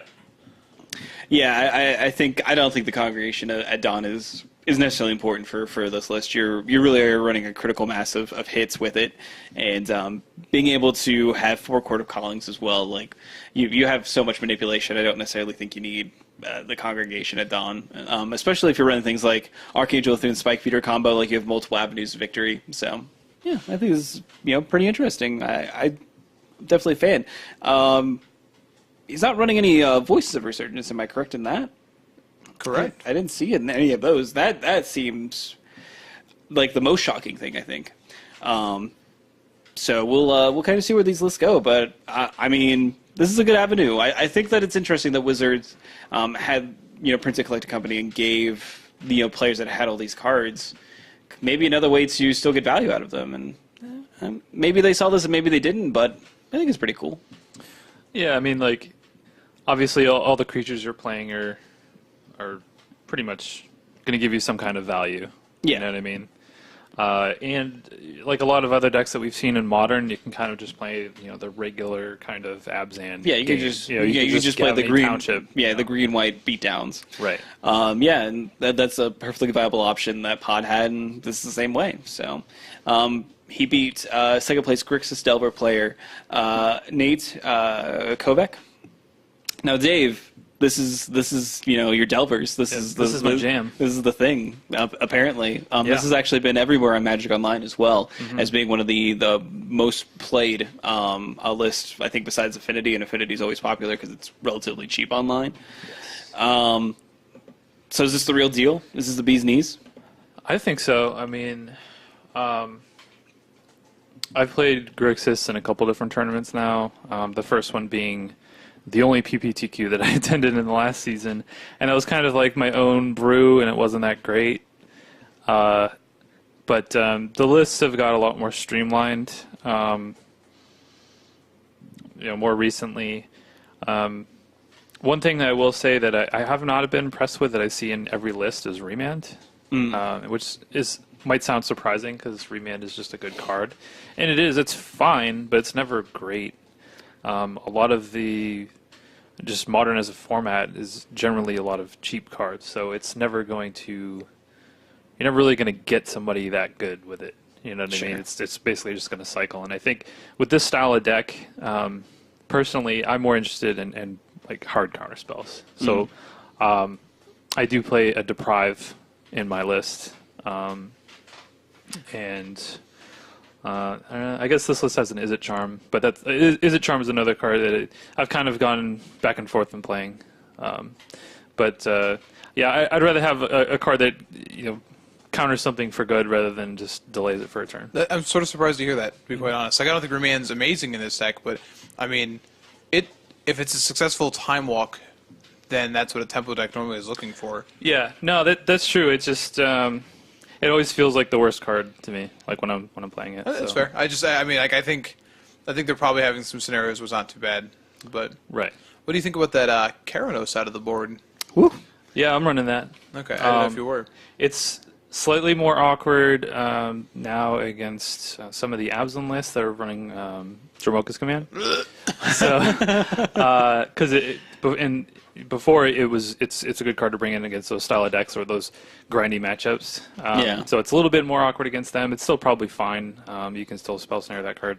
Yeah, I don't think the Congregation at Dawn is necessarily important for this list. You really are running a critical mass of hits with it, and being able to have 4 Court of Callings as well. Like you have so much manipulation. I don't necessarily think you need the Congregation at Dawn, especially if you're running things like Archangel Thune Spike Feeder combo. Like you have multiple avenues of victory. So yeah, I think this is pretty interesting. I definitely a fan. He's not running any Voices of Resurgence. Am I correct in that? Correct. I didn't see it in any of those. That seems like the most shocking thing, I think. So we'll kind of see where these lists go. But I mean, this is a good avenue. I think that it's interesting that Wizards had Print and Collect Company and gave players that had all these cards maybe another way to still get value out of them. And maybe they saw this and maybe they didn't. But I think it's pretty cool. Yeah, I mean, like obviously all the creatures you're playing are pretty much going to give you some kind of value. Yeah. You know what I mean? And like a lot of other decks that we've seen in Modern, you can kind of just play, the regular kind of Abzan. Yeah, you can just play the green Township. Yeah, the green-white beatdowns. Right. Yeah, and that's a perfectly viable option that Pod had, and this is the same way. So, he beat second place Grixis Delver player Nate Kovac. Now, Dave. This is your Delvers. This is my jam. This is the thing. Apparently, this has actually been everywhere on Magic Online as well as being one of the most played list. I think besides Affinity, and Affinity is always popular because it's relatively cheap online. Yes. So is this the real deal? Is this the bee's knees? I think so. I mean, I've played Grixis in a couple different tournaments now. The first one being the only PPTQ that I attended in the last season, and it was kind of like my own brew, and it wasn't that great. But the lists have got a lot more streamlined, more recently. One thing that I will say that I have not been impressed with that I see in every list is Remand, which might sound surprising because Remand is just a good card, and it is. It's fine, but it's never great. A lot of the just Modern as a format is generally a lot of cheap cards, so it's never going to. You're never really going to get somebody that good with it. You know what I mean? It's basically just going to cycle. And I think with this style of deck, personally, I'm more interested in like hard counter spells. So I do play a Deprive in my list, and. I guess this list has an Izzet Charm, but Izzet Charm is another card that I've kind of gone back and forth in playing. I'd rather have a card that counters something for good rather than just delays it for a turn. I'm sort of surprised to hear that, to be quite honest. Like, I don't think Remand's amazing in this deck, but I mean, if it's a successful Time Walk, then that's what a tempo deck normally is looking for. Yeah, no, that's true. It's just. It always feels like the worst card to me, like when I'm playing it. That's fair. I think they're probably having some scenarios where it's not too bad. But right. What do you think about that Keranos side of the board? Woo. Yeah, I'm running that. Okay, I don't know if you were. It's slightly more awkward now against some of the Abzan lists that are running Dromoka's Command. Before it's a good card to bring in against those style of decks or those grindy matchups. So it's a little bit more awkward against them. It's still probably fine. You can still spell snare that card,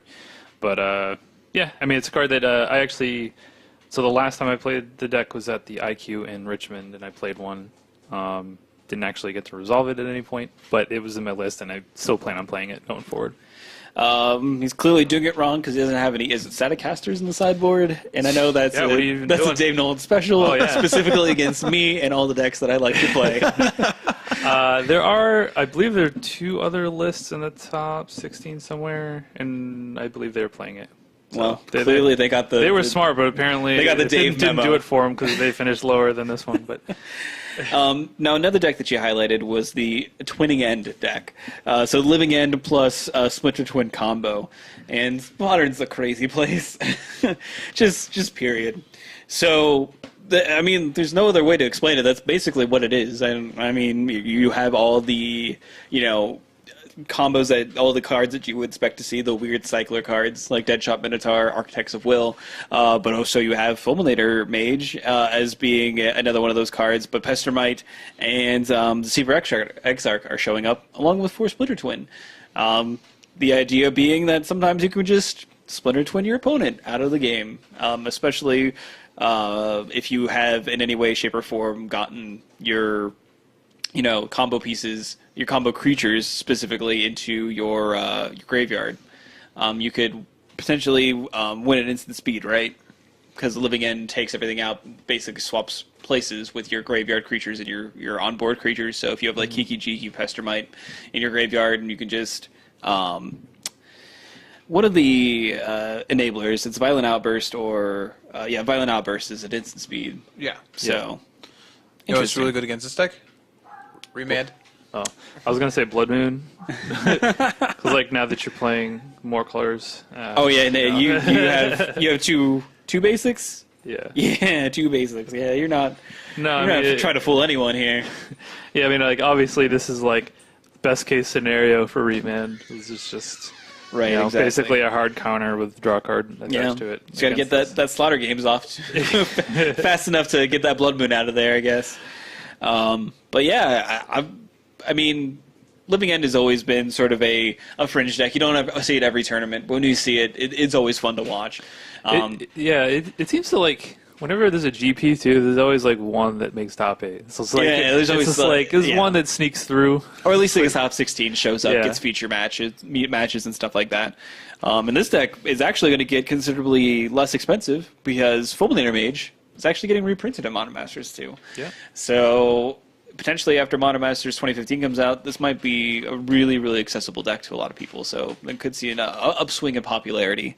but yeah, I mean it's a card that I actually. So the last time I played the deck was at the IQ in Richmond, and I played one. Didn't actually get to resolve it at any point, but it was in my list, and I still plan on playing it going forward. He's clearly doing it wrong because he doesn't have any. Is it Statocasters in the sideboard? And I know that's Yeah, what are you even that's doing? a Dave Nolan special, Oh, yeah. specifically against me and all the decks that I like to play. I believe there are 2 other lists in the top 16 somewhere, and I believe they're playing it. So Well, clearly they got the. They were smart, but apparently They got the it Dave didn't memo. do it for them because they finished lower than this one. But Now, another deck that you highlighted was the Twinning End deck. So Living End plus Splinter Twin combo. And Modern's a crazy place. just period. So, I mean, there's no other way to explain it. That's basically what it is. And I mean, you have all the, combos that all the cards that you would expect to see, the weird cycler cards like Deadshot Minotaur, Architects of Will, but also you have Fulminator Mage as being another one of those cards. But Pestermite and Deceiver Exarch are showing up along with Force Splinter Twin. The idea being that sometimes you can just Splinter Twin your opponent out of the game, especially if you have in any way, shape, or form gotten your combo pieces, your combo creatures specifically into your graveyard. You could potentially win at instant speed, right? Because the Living End takes everything out, basically swaps places with your graveyard creatures and your onboard creatures. So if you have like Kiki Jiki Pestermite in your graveyard, and you can just one of the enablers, it's Violent Outburst or Violent Outburst is at instant speed. Yeah. So It's really good against this deck. Remand. oh, I was gonna say Blood Moon because like now that you're playing more colors. Oh yeah, and you have two basics. Yeah. Yeah, 2 basics. Yeah, you're not No, you're I not mean, trying to fool anyone here. yeah. I mean, like obviously this is like best case scenario for Remand. This is just Right, exactly. Basically a hard counter with draw card attached to it. Just gotta get that slaughter games off fast enough to get that Blood Moon out of there, I guess. But yeah, I mean, Living End has always been sort of a fringe deck. You don't see it every tournament, but when you see it, it's always fun to watch. It seems to like whenever there's a GP too, there's always like one that makes top 8. So it's like there's always there's one that sneaks through, or at least the top 16 shows up, Yeah. gets feature matches and stuff like that. And this deck is actually going to get considerably less expensive because Fulminator Mage is actually getting reprinted at Modern Masters too. Yeah. So potentially after Modern Masters 2015 comes out, this might be a really, really accessible deck to a lot of people. So it could see an upswing in popularity.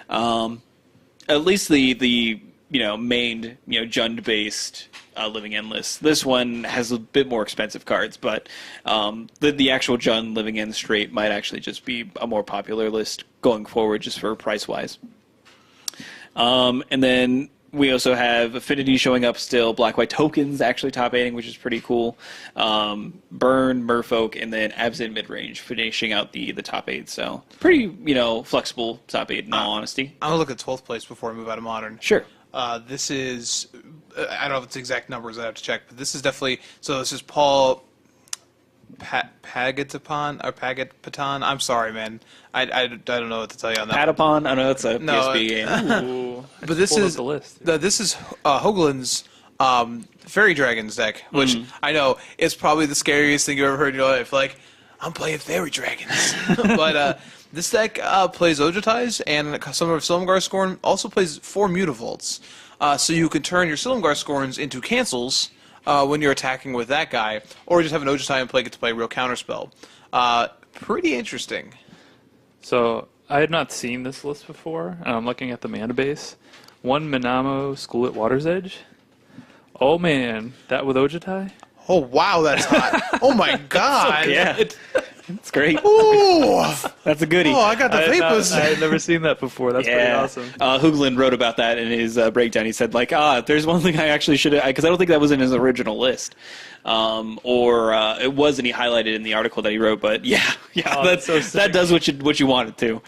At least the main Jund based Living End list. This one has a bit more expensive cards, but the actual Jund Living End straight might actually just be a more popular list going forward, just for price wise. And then we also have Affinity showing up still, Black-White Tokens actually top 8ing, which is pretty cool. Burn, Merfolk, and then Absent Midrange finishing out the top 8. So pretty, flexible top 8 in all honesty. I'm going to look at 12th place before I move out of Modern. Sure. This is, I don't know if it's exact numbers, I have to check, but this is definitely, so this is Paul Pagatapan. I'm sorry, man. I don't know what to tell you on that. Patapon? I know that's a No, PSP game. Ooh, But this pulled up is the list. This is Hoagland's Fairy Dragons deck, which I know is probably the scariest thing you've ever heard in your life. Like, I'm playing Fairy Dragons. But this deck plays Ojutais, and some of Silumgar Scorn also plays 4 Mutavaults. So you can turn your Silumgar Scorns into cancels when you're attacking with that guy, or just have an Ojutai and get to play a real counterspell. Pretty interesting. So I had not seen this list before, and I'm looking at the mana base. 1 Minamo, School at Water's Edge. Oh man, that with Ojutai? Oh wow, that's hot! Oh my god! Yeah. It's great. Ooh! That's a goodie. Oh, I got the vapors. I had never seen that before. That's pretty awesome. Hoagland wrote about that in his breakdown. He said, there's one thing I actually should have, because I don't think that was in his original list. Or it was, and he highlighted in the article that he wrote, but that does what you want it to.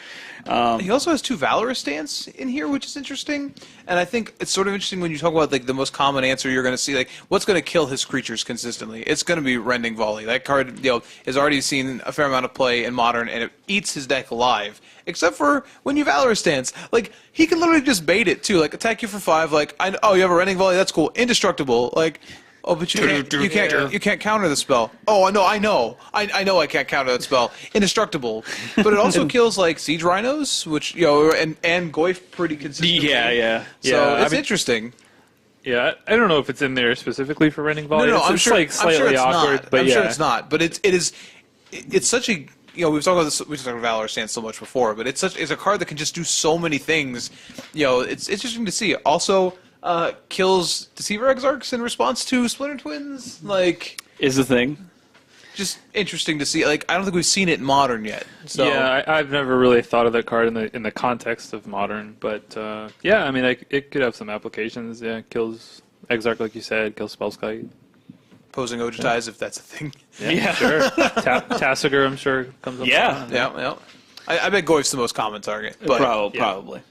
He also has 2 Valorous Stance in here, which is interesting. And I think it's sort of interesting when you talk about the most common answer you're going to see, what's going to kill his creatures consistently. It's going to be Rending Volley. That card, has already seen a fair amount of play in Modern, and it eats his deck alive. Except for when you Valorous Stance, he can literally just bait it too. Attack you for 5. You have a Rending Volley. That's cool. Indestructible. Oh, but you can't counter the spell. Oh, I know, I know I can't counter that spell. Indestructible, but it also kills like siege rhinos, which and Goyf pretty consistently. Yeah. So Yeah, it's interesting. Yeah, I don't know if it's in there specifically for Rending Volley. No, I'm it's sure. like slightly I'm sure it's awkward, not. but I'm yeah. sure it's not. But it's such a we've talked about this. We've talked about Valor Stance so much before, but it's a card that can just do so many things. It's interesting to see. Also, kills Deceiver Exarchs in response to Splinter Twins. Like, Is the thing. just interesting to see. Like, I don't think we've seen it in Modern yet. So Yeah, I've never really thought of that card in the context of Modern, but yeah, I mean, it could have some applications. Yeah, kills Exarch, like you said, kills Spellskite. Posing Ojutize, if that's a thing. Yeah. Sure. Tassiger, I'm sure, comes up. Yeah. Yeah. I bet Goyf's the most common target. But Probably.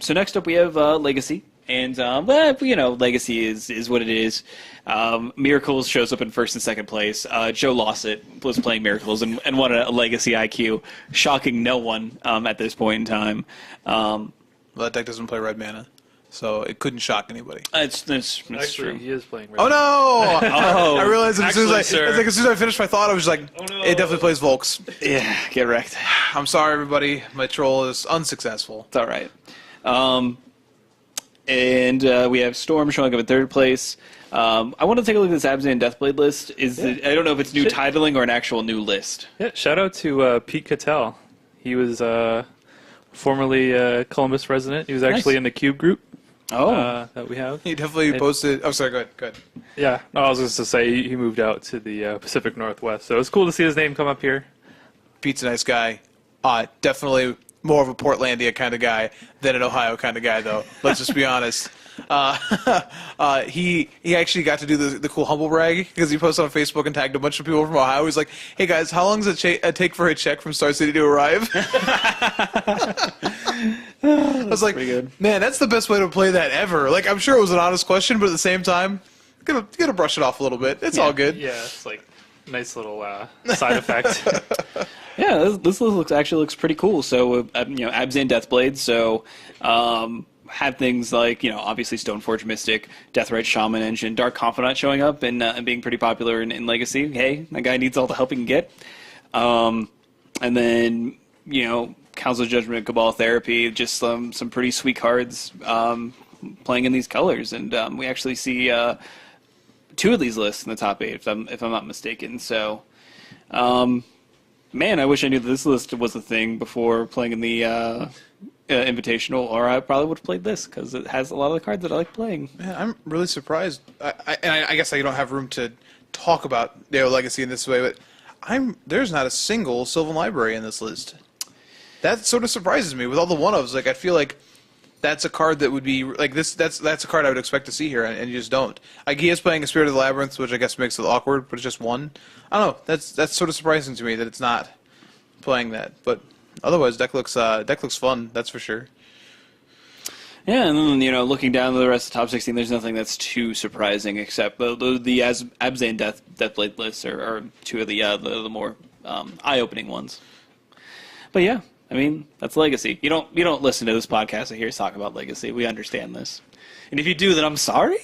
So next up we have Legacy. And, Legacy is what it is. Miracles shows up in first and second place. Joe Lossett was playing Miracles and won a Legacy IQ, shocking no one at this point in time. well, that deck doesn't play red mana, so it couldn't shock anybody. That's Actually, true. he is playing. Oh no! I realized as soon Actually, sir. as I finished my thought, I was like, no. it definitely plays Volks. Yeah, get wrecked. I'm sorry, everybody. My troll is unsuccessful. It's all right. And we have Storm showing up in third place. I want to take a look at this Abzan Deathblade list. I don't know if it's new titling or an actual new list. Yeah, shout out to Pete Cattell. He was formerly Columbus resident. He was actually Nice. in the Cube group that we have. He definitely posted. I'm sorry. Go ahead. Yeah, no, I was just to say he moved out to the Pacific Northwest, so it's cool to see his name come up here. Pete's a nice guy. Definitely more of a Portlandia kind of guy than an Ohio kind of guy, though. Let's just be honest. He actually got to do the cool humble brag because he posted on Facebook and tagged a bunch of people from Ohio. He's like, "Hey guys, how long does it take for a check from Star City to arrive?" I was like, pretty good. "Man, that's the best way to play that ever." Like, I'm sure it was an honest question, but at the same time, you gotta brush it off a little bit. It's all good. Yeah, it's like nice little side effect. Yeah, this list looks pretty cool. So, Abzan Deathblade. So, have things like, obviously Stoneforge Mystic, Deathrite Shaman Engine, Dark Confidant showing up and being pretty popular in Legacy. Hey, that guy needs all the help he can get. And then, Council of Judgment, Cabal Therapy, just some pretty sweet cards playing in these colors. And we actually see two of these lists in the top 8, if I'm not mistaken. So, man, I wish I knew that this list was a thing before playing in the Invitational, or I probably would have played this because it has a lot of the cards that I like playing. Man, I'm really surprised. I guess I don't have room to talk about Legacy in this way, but there's not a single Sylvan Library in this list. That sort of surprises me. With all the one-ofs, like I feel like that's a card that would be like this. That's a card I would expect to see here, and you just don't. Like he is playing a Spirit of the Labyrinth, which I guess makes it awkward, but it's just one. I don't know. That's sort of surprising to me that it's not playing that, but. Otherwise, deck looks fun. That's for sure. Yeah, and then looking down to the rest of the top 16, there's nothing that's too surprising except the Abzan Deathblade lists are two of the more eye-opening ones. But yeah, I mean that's Legacy. You don't listen to this podcast to hear us talk about Legacy. We understand this, and if you do, then I'm sorry.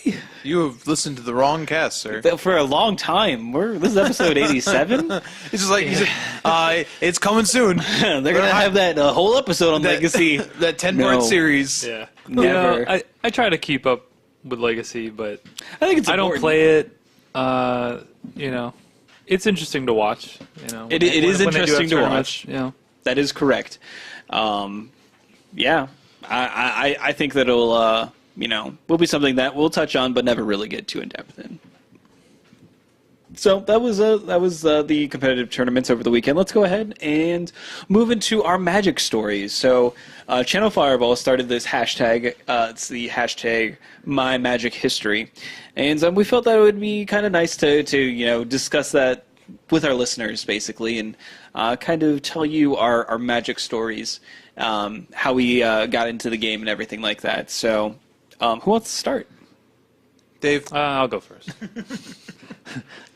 You have listened to the wrong cast, sir. For a long time. This is episode 87. It's just like it's coming soon. They're gonna have that whole episode on Legacy. That 10-part series. Yeah, Never. I try to keep up with Legacy, but I think it's I don't important. play it. It's interesting to watch. It is when they do have interesting to tournaments, watch. That is correct. Yeah, I think that it'll will be something that we'll touch on, but never really get too in depth in. So that was the competitive tournaments over the weekend. Let's go ahead and move into our Magic stories. So Channel Fireball started this hashtag. It's the hashtag My Magic History, and we felt that it would be kind of nice to discuss that with our listeners, basically, and kind of tell you our Magic stories, how we got into the game and everything like that. So who wants to start? Dave. I'll go first.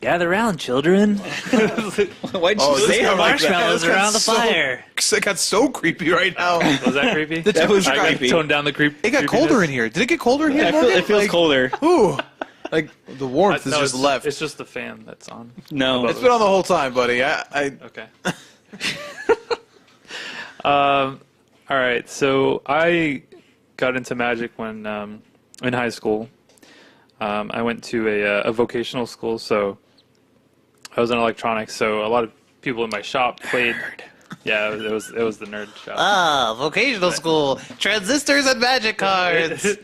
Gather round, children. Why'd you this say it guy like that? Marshmallows around the fire. It got so creepy right now. Was that creepy? That was I creepy. toned down the creep. It got colder in here. Did it get colder in here? Yeah, it feels colder. Ooh. Like the warmth is No, just it's, left. It's just the fan that's on. No. It's been on the whole time, buddy. Okay. All right. So I got into Magic when in high school. I went to a vocational school, so I was in electronics. So a lot of people in my shop played. Yeah, it was the nerd shop. Ah, vocational school, transistors and magic cards.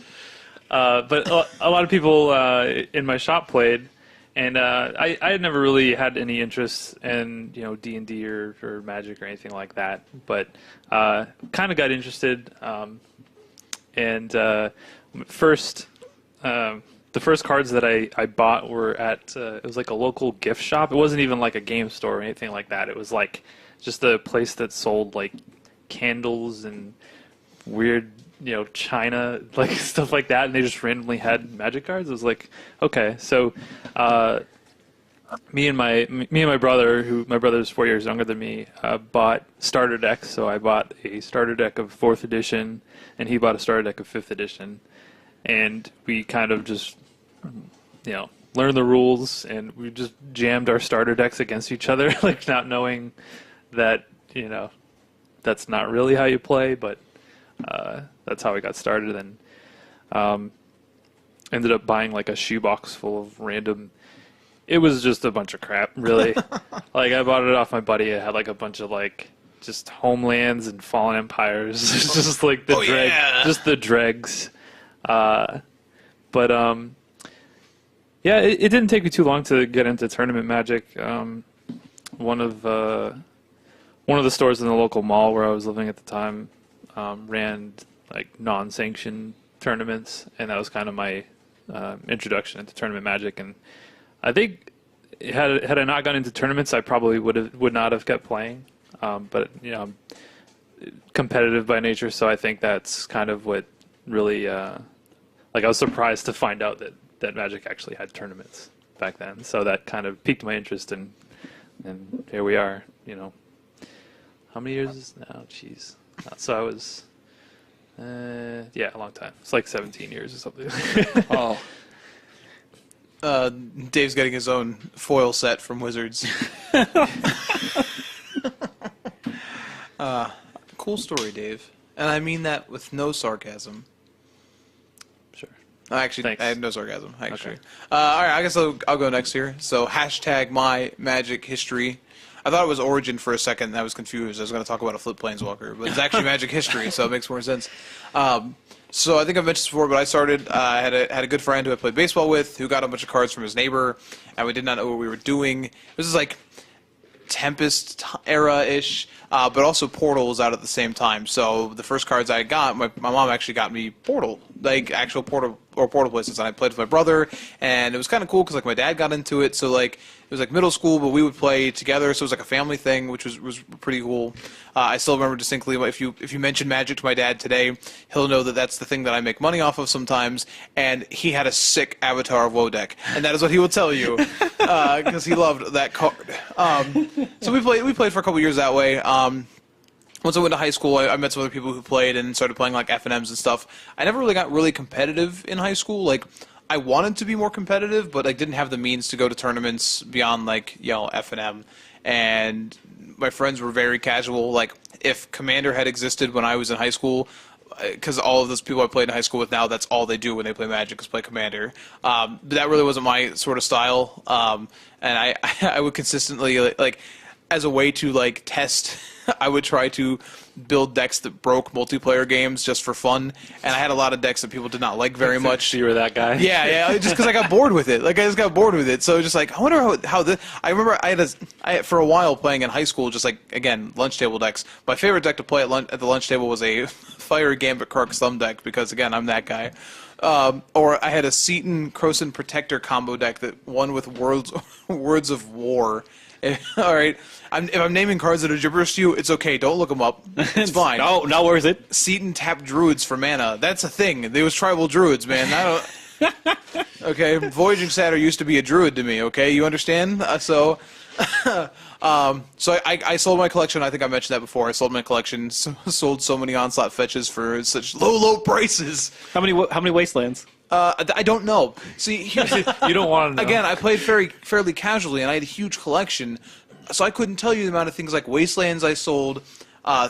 But a lot of people in my shop played, and I had never really had any interest in D&D or Magic or anything like that. But kind of got interested, and the first cards that I bought were at it was like a local gift shop. It wasn't even like a game store or anything like that. It was like just a place that sold like candles and weird china, like stuff like that, and they just randomly had Magic cards. It was like, okay, so me and my brother, my brother's 4 years younger than me, bought starter decks. So I bought a starter deck of 4th edition, and he bought a starter deck of 5th edition, and we kind of just learned the rules, and we just jammed our starter decks against each other, like not knowing that that's not really how you play, but that's how we got started. And ended up buying like a shoebox full of random. It was just a bunch of crap, really. Like I bought it off my buddy. It had like a bunch of like just homelands and fallen empires. It's just like the just the dregs. But yeah, it didn't take me too long to get into tournament Magic. One of the stores in the local mall where I was living at the time ran like non-sanctioned tournaments, and that was kind of my introduction into tournament Magic. And I think had I not gone into tournaments, I probably would not have kept playing. But I'm competitive by nature, so I think that's kind of what really like I was surprised to find out that Magic actually had tournaments back then. So that kind of piqued my interest, and here we are. How many years is now? Jeez. So I was, a long time. It's like 17 years or something. Oh. Dave's getting his own foil set from Wizards. Cool story, Dave. And I mean that with no sarcasm. Sure. Actually, Thanks. I had no sarcasm, actually. Okay. All right, I guess I'll go next here. So, hashtag my Magic history. I thought it was Origin for a second, and I was confused. I was going to talk about a Flip Planeswalker, but it's actually Magic history, so it makes more sense. So I think I've mentioned this before, but I started. I had a good friend who I played baseball with, who got a bunch of cards from his neighbor, and we did not know what we were doing. This is like Tempest era-ish, but also Portal was out at the same time. So the first cards I got, my mom actually got me Portal, like actual Portal places, and I played with my brother, and it was kind of cool because like my dad got into it, so like it was like middle school, but we would play together, so it was like a family thing, which was pretty cool. I still remember distinctly, if you mention Magic to my dad today, he'll know that that's the thing that I make money off of sometimes, and he had a sick Avatar of Woe deck, and that is what he will tell you, because he loved that card. So we played for a couple years that way. Once I went to high school, I met some other people who played and started playing like FNMs and stuff. I never really got really competitive in high school. Like, I wanted to be more competitive, but I didn't have the means to go to tournaments beyond like FNM. And my friends were very casual. Like, if Commander had existed when I was in high school, because all of those people I played in high school with now, that's all they do when they play Magic is play Commander. But that really wasn't my sort of style. And I would consistently like as a way to like test, I would try to build decks that broke multiplayer games just for fun, and I had a lot of decks that people did not like very much. You were that guy? Yeah, just because I got bored with it. Like I just got bored with it. So just like I wonder how this. I remember I for a while playing in high school, just like again lunch table decks. My favorite deck to play at the lunch table was a Fire Gambit Kark's Thumb deck because again I'm that guy. Or I had a Seaton Croson Protector combo deck that won with Words of War. All right, if I'm naming cards that are gibberish to you, it's okay. Don't look them up. It's fine. No, not worth it. Seaton tapped druids for mana. That's a thing. They was tribal druids, man. Okay, Voyaging Satyr used to be a druid to me. Okay, you understand? So I sold my collection. I think I mentioned that before. I sold my collection. Sold so many Onslaught fetches for such low prices. How many wastelands? I don't know. See, You don't want to know. again, I played fairly casually, and I had a huge collection, so I couldn't tell you the amount of things like Wastelands I sold.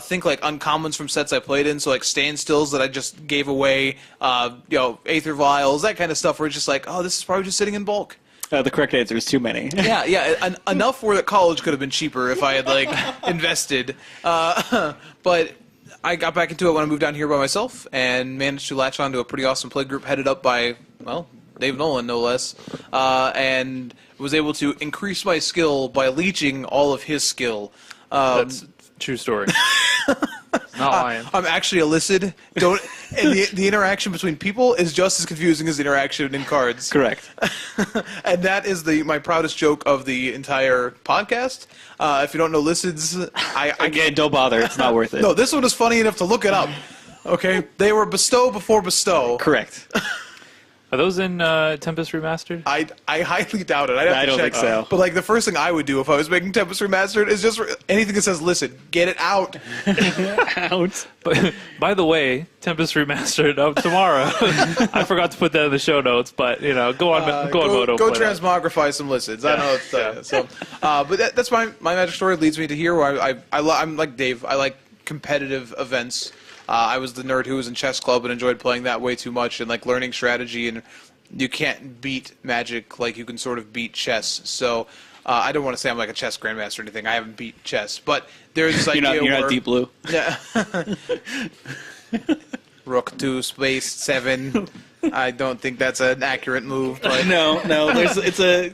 Think like uncommons from sets I played in, so like standstills that I just gave away, Aether Vials, that kind of stuff. Where it's just like, oh, this is probably just sitting in bulk. The correct answer is too many. Yeah, enough where that college could have been cheaper if I had like invested. But I got back into it when I moved down here by myself and managed to latch onto a pretty awesome play group headed up by, well, Dave Nolan, no less, and was able to increase my skill by leeching all of his skill. That's true story. Not lying. I'm actually illicit. And the interaction between people is just as confusing as the interaction in cards. Correct. And that is my proudest joke of the entire podcast. If you don't know Licids, Again, don't bother. It's not worth it. no, this one is funny enough to look it up. Okay, they were Bestow before Bestow. Correct. Are those in Tempest Remastered? I highly doubt it. I'd have I to don't check. think so. But like the first thing I would do if I was making Tempest Remastered is just anything that says "listen," get it out. Out. But, by the way, Tempest Remastered tomorrow. I forgot to put that in the show notes, but go on Moto. Go play that. transmogrify some Licids. I know it's so. But that's my magic story leads me to here where I'm like Dave. I like competitive events. I was the nerd who was in chess club and enjoyed playing that way too much and like learning strategy, and you can't beat Magic like you can sort of beat chess. So I don't want to say I'm like a chess grandmaster or anything. I haven't beat chess, but there's this idea You're where not Deep Blue. yeah. Rook 2 space 7. I don't think that's an accurate move, but No. It's a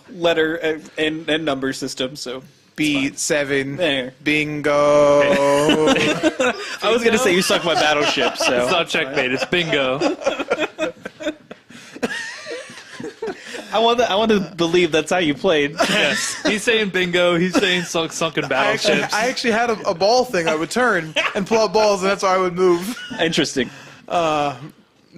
letter and number system. So B7. There. Bingo. I was gonna say you suck my battleship. So It's not checkmate. It's bingo. I want to believe that's how you played. Yes. He's saying bingo. He's saying sunken battleships. I actually had a ball thing I would turn and pull out balls, and that's how I would move. Interesting. I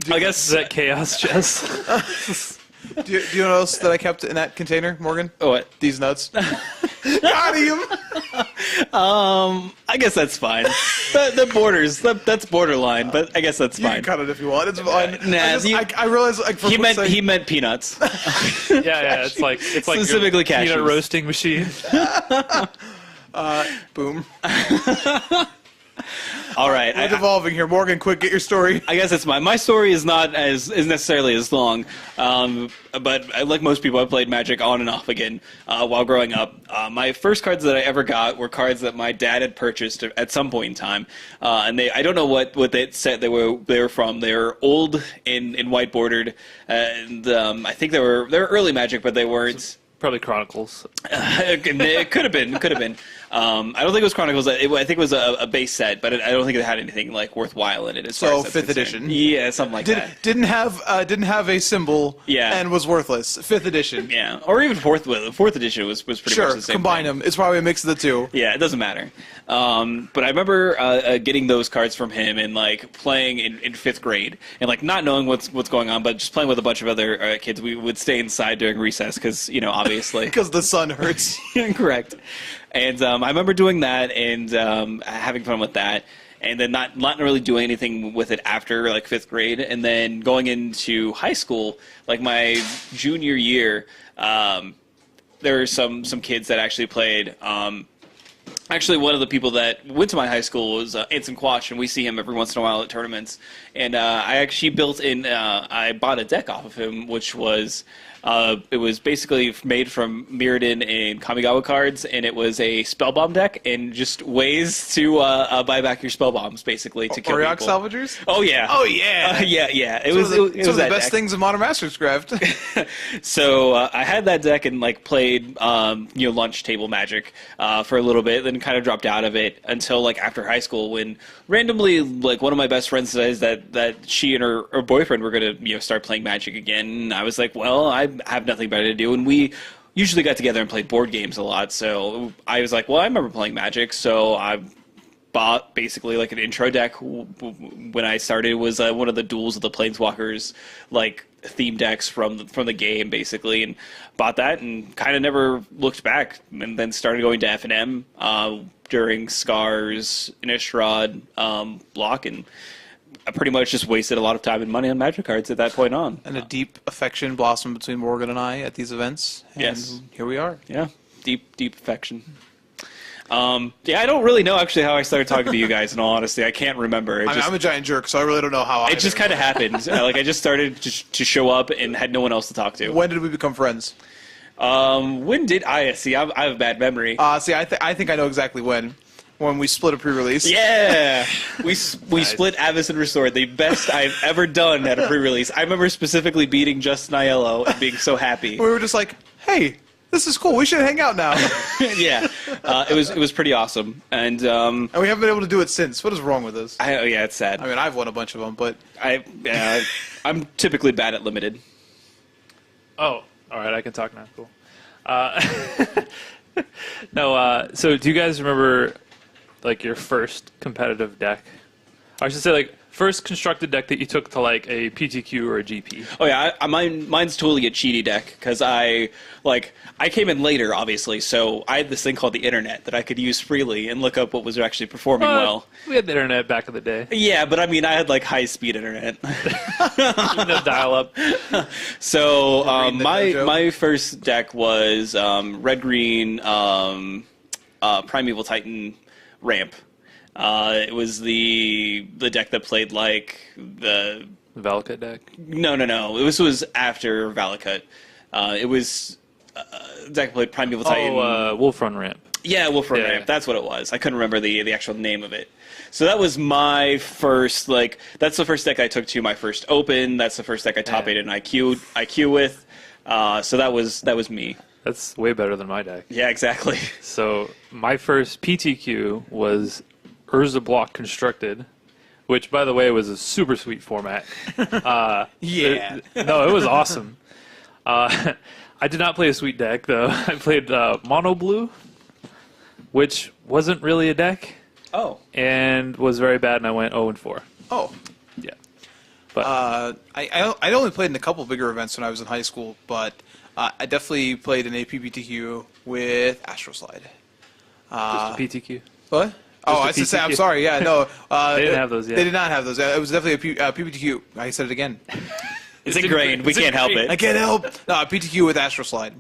guess Is that chaos chess? Do you know what else that I kept in that container, Morgan? what? These nuts. Got him! I guess that's fine. The borders. That's borderline, but I guess that's You can fine. cut it if you want. It's fine. Nah, I realize like for He meant peanuts. Yeah. It's like Specifically your peanut cashews. roasting machine. boom. All right. We're devolving here. Morgan, quick, get your story. I guess it's my story is not is necessarily as long, but like most people, I played Magic on and off again while growing up. My first cards that I ever got were cards that my dad had purchased at some point in time, and I don't know what they said they were from. They were old and white bordered, and I think they were early Magic, but they weren't. Probably Chronicles. It could have been. I don't think it was Chronicles. I think it was a base set, but I don't think it had anything like worthwhile in it. As far So as that's 5th concerned. edition. Yeah, something like that. Didn't have a symbol. Yeah. And was worthless. 5th edition. Yeah, or even fourth edition was pretty much Sure. the same. Combine thing. them. It's probably a mix of the two. Yeah, it doesn't matter. But I remember getting those cards from him and like playing in 5th grade and like not knowing what's going on, but just playing with a bunch of other kids. We would stay inside during recess because obviously Because the sun hurts. correct. And I remember doing that and having fun with that. And then not really doing anything with it after like 5th grade, and then going into high school, like my junior year, there were some kids that actually played. Actually, one of the people that went to my high school was Anson Quash, and we see him every once in a while at tournaments. And I actually I bought a deck off of him, which was. It was basically made from Mirrodin and Kamigawa cards, and it was a spell bomb deck, and just ways to buy back your spell bombs, basically, to kill Oriok people. Salvagers? Oh yeah. Oh, yeah. Yeah. It Some was of the, it some was of the that best deck. things in Modern Masterscraft. So I had that deck and like played lunch table Magic for a little bit, then kind of dropped out of it until like after high school, when randomly like one of my best friends says that she and her boyfriend were gonna start playing Magic again. And I was like, well, I have nothing better to do, and we usually got together and played board games a lot. So I was like, well, I remember playing Magic, so I bought basically like an intro deck when I started. It was one of the Duels of the Planeswalkers like theme decks from the game basically, and bought that and kind of never looked back, and then started going to F&M during Scars, Innistrad block, and I pretty much just wasted a lot of time and money on Magic cards at that point on. And a deep affection blossomed between Morgan and I at these events. And Yes. here we are. Yeah, deep affection. Yeah, I don't really know actually how I started talking to you guys. In all honesty, I can't remember. I'm a giant jerk, so I really don't know how. It just kind of happened. Like I just started to show up and had no one else to talk to. When did we become friends? When did I see? I have a bad memory. See, I think I know exactly when. When we split a pre-release. Yeah, we split Avis and Restored, the best I've ever done at a pre-release. I remember specifically beating Justin Aiello and being so happy. We were just like, hey, this is cool. We should hang out now. Yeah, it was pretty awesome, and And we haven't been able to do it since. What is wrong with us? yeah, it's sad. I mean, I've won a bunch of them, but I'm typically bad at limited. Oh, all right, I can talk now. Cool. No, so do you guys remember like your first competitive deck? Or I should say like first constructed deck that you took to like a PTQ or a GP. Oh yeah, mine's totally a cheaty deck because I came in later, obviously, so I had this thing called the internet that I could use freely and look up what was actually performing well. We had the internet back in the day. Yeah, but I mean, I had like high speed internet. No dial up. So Read the dojo. my first deck was red green Primeval Titan ramp. It was the deck that played like the Valakut deck. no. It was after Valakut. It was the deck that played Primeval Titan. Oh, Wolf Run Ramp. Yeah, Wolfram Yeah. Ramp. That's what it was. I couldn't remember the actual name of it. So that was my first, that's the first deck I took to my first Open. That's the first deck I top 8 in IQ with. So that was me. That's way better than my deck. Yeah, exactly. So my first PTQ was Urza Block Constructed, which, by the way, was a super sweet format. yeah. No, it was awesome. I did not play a sweet deck, though. I played Mono Blue, which wasn't really a deck, Oh. and was very bad, and I went 0-4. Oh. Yeah. But I only played in a couple bigger events when I was in high school, but I definitely played in a PPTQ with Astroslide. just a PTQ. What? Oh, a I should say, I'm PTQ. sorry. Yeah, no. They didn't have those yet. They did not have those. It was definitely a PPTQ. I said it again. It's ingrained. We It's can't help ingrained. I it. can't help. No, a PTQ with Astroslide,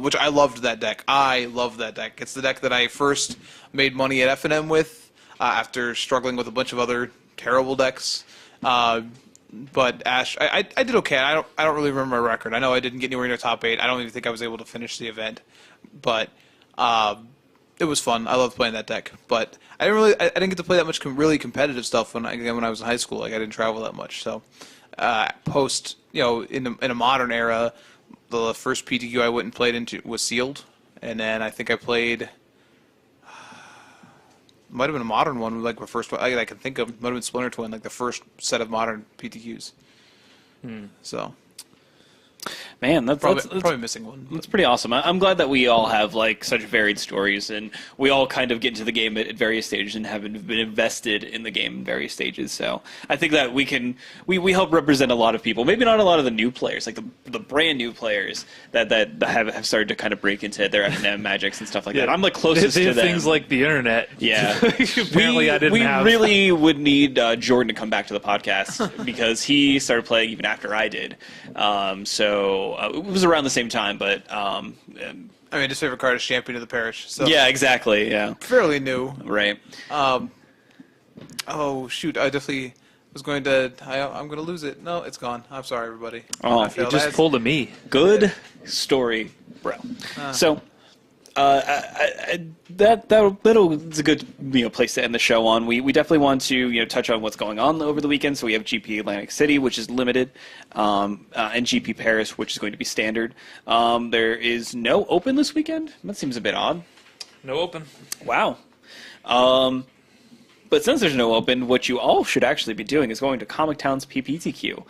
which I loved that deck. I love that deck. It's the deck that I first made money at FNM with after struggling with a bunch of other terrible decks. But Ash, I did okay. I don't really remember my record. I know I didn't get anywhere near top 8. I don't even think I was able to finish the event, but it was fun. I loved playing that deck. But I didn't get to play that much really competitive stuff when I was in high school. Like I didn't travel that much. So post, in a modern era, the first PTQ I went and played into was Sealed, and then I think I played. Might have been a modern one, like the first one I can think of. Might have been Splinter Twin, like the first set of modern PTQs. So Man, probably missing one. That's pretty awesome. I'm glad that we all have such varied stories, and we all kind of get into the game at various stages and have been invested in the game in various stages. So I think that we help represent a lot of people. Maybe not a lot of the new players, like the brand new players that have started to kind of break into their FNM magics and stuff like that. I'm closest they to have them. things like the internet. Yeah. Apparently, I didn't we have. really would need Jordan to come back to the podcast because he started playing even after I did. So it was around the same time, but I mean, his favorite card is Champion of the Parish. So yeah, exactly. Yeah, fairly new. right. Oh shoot! I definitely was going to. I'm going to lose it. No, it's gone. I'm sorry, everybody. Oh, I you failed. Just That's- pulled a me. Good story, bro. So. It's a good Mm-hmm. place to end the show on. We definitely want to touch on what's going on over the weekend. So we have GP Atlantic City, which is limited, and GP Paris, which is going to be standard. There is no Open this weekend. That seems a bit odd. No open. Wow. But since there's no Open, what you all should actually be doing is going to Comic Town's PPTQ.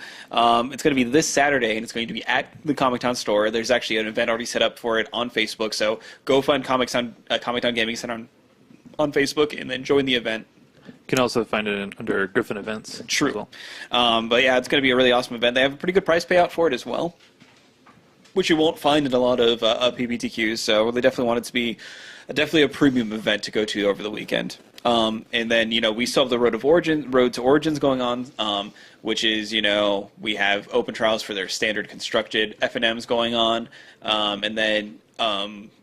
It's going to be this Saturday, and it's going to be at the Comic Town store. There's actually an event already set up for it on Facebook, so go find Comic Town Gaming Center on Facebook, and then join the event. You can also find it under Griffin Events. True. as well. But yeah, it's going to be a really awesome event. They have a pretty good price payout for it as well, which you won't find in a lot of PPTQs, so they definitely want it to be definitely a premium event to go to over the weekend. And then, we still have the Road to Origins going on, which is, we have open trials for their standard constructed FNMs going on. And then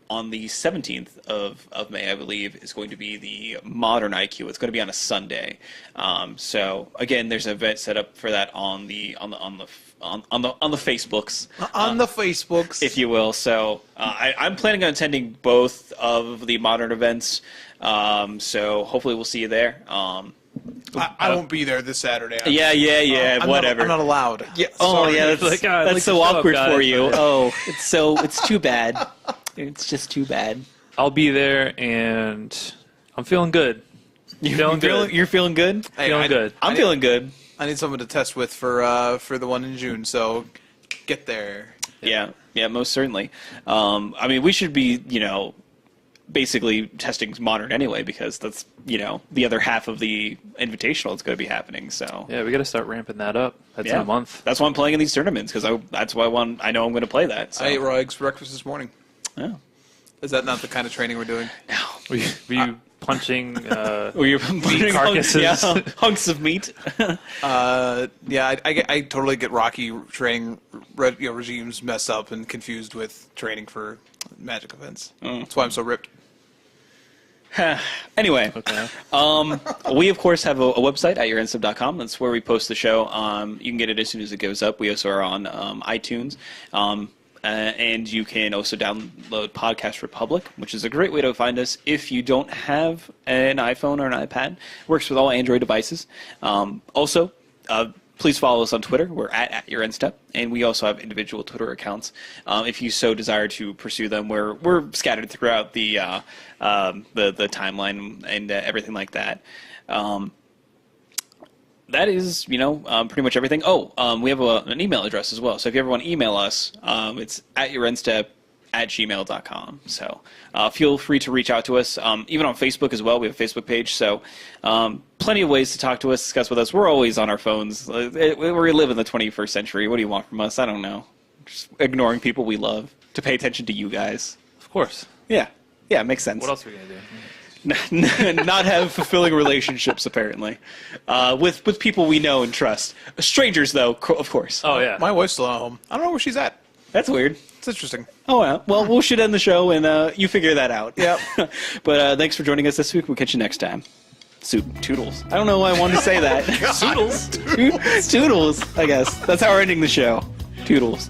on the 17th of May, I believe, is going to be the Modern IQ. It's going to be on a Sunday. So again, there's an event set up for that on the Facebooks. On the Facebooks, if you will. So I'm planning on attending both of the Modern events. So hopefully we'll see you there. I won't be there this Saturday. Yeah. Whatever. I'm not allowed. Yeah. Sorry. That's, Like, I'd like that's to so show up, awkward guys. for you. Oh, it's too bad. It's just too bad. I'll be there, and I'm feeling good. Feeling good. You're feeling good? Hey, Feeling good. I'm feeling good. I need someone to test with for the one in June. So get there. Yeah, most certainly. I mean, we should be, basically testing Modern anyway, because that's, the other half of the Invitational is going to be happening. So Yeah, we got to start ramping that up. That's in yeah, a month. That's why I'm playing in these tournaments, because that's why I know I'm going to play that. So. I ate raw eggs for breakfast this morning. Oh. Is that not the kind of training we're doing? Were you punching Well, you're putting carcasses? hunks of meat. Yeah, I totally get Rocky training regimes messed up and confused with training for Magic events. That's why I'm so ripped. Anyway, Okay. we of course have a website at yournsub.com. That's where we post the show. You can get it as soon as it goes up. We also are on iTunes. And you can also download Podcast Republic, which is a great way to find us if you don't have an iPhone or an iPad. It works with all Android devices. Also, please follow us on Twitter. We're at YourEndStep, and we also have individual Twitter accounts. If you so desire to pursue them, we're scattered throughout the timeline and everything like that. That is, pretty much everything. We have an email address as well. So if you ever want to email us, it's at yourendstep@gmail.com. So feel free to reach out to us. Even on Facebook as well. We have a Facebook page. So plenty of ways to talk to us, discuss with us. We're always on our phones. We live in the 21st century. What do you want from us? I don't know. Just ignoring people we love to pay attention to you guys. Of course. Yeah. Yeah, makes sense. What else are we going to do? Not have fulfilling relationships, apparently, with people we know and trust. Strangers, though, of course. Oh, yeah. My wife's still at home. I don't know where she's at. That's weird. It's interesting. Oh, yeah. Well, we should end the show, and you figure that out. Yep. But thanks for joining us this week. We'll catch you next time. Toodles. I don't know why I wanted to say that. Toodles. Toodles, I guess. That's how we're ending the show. Toodles.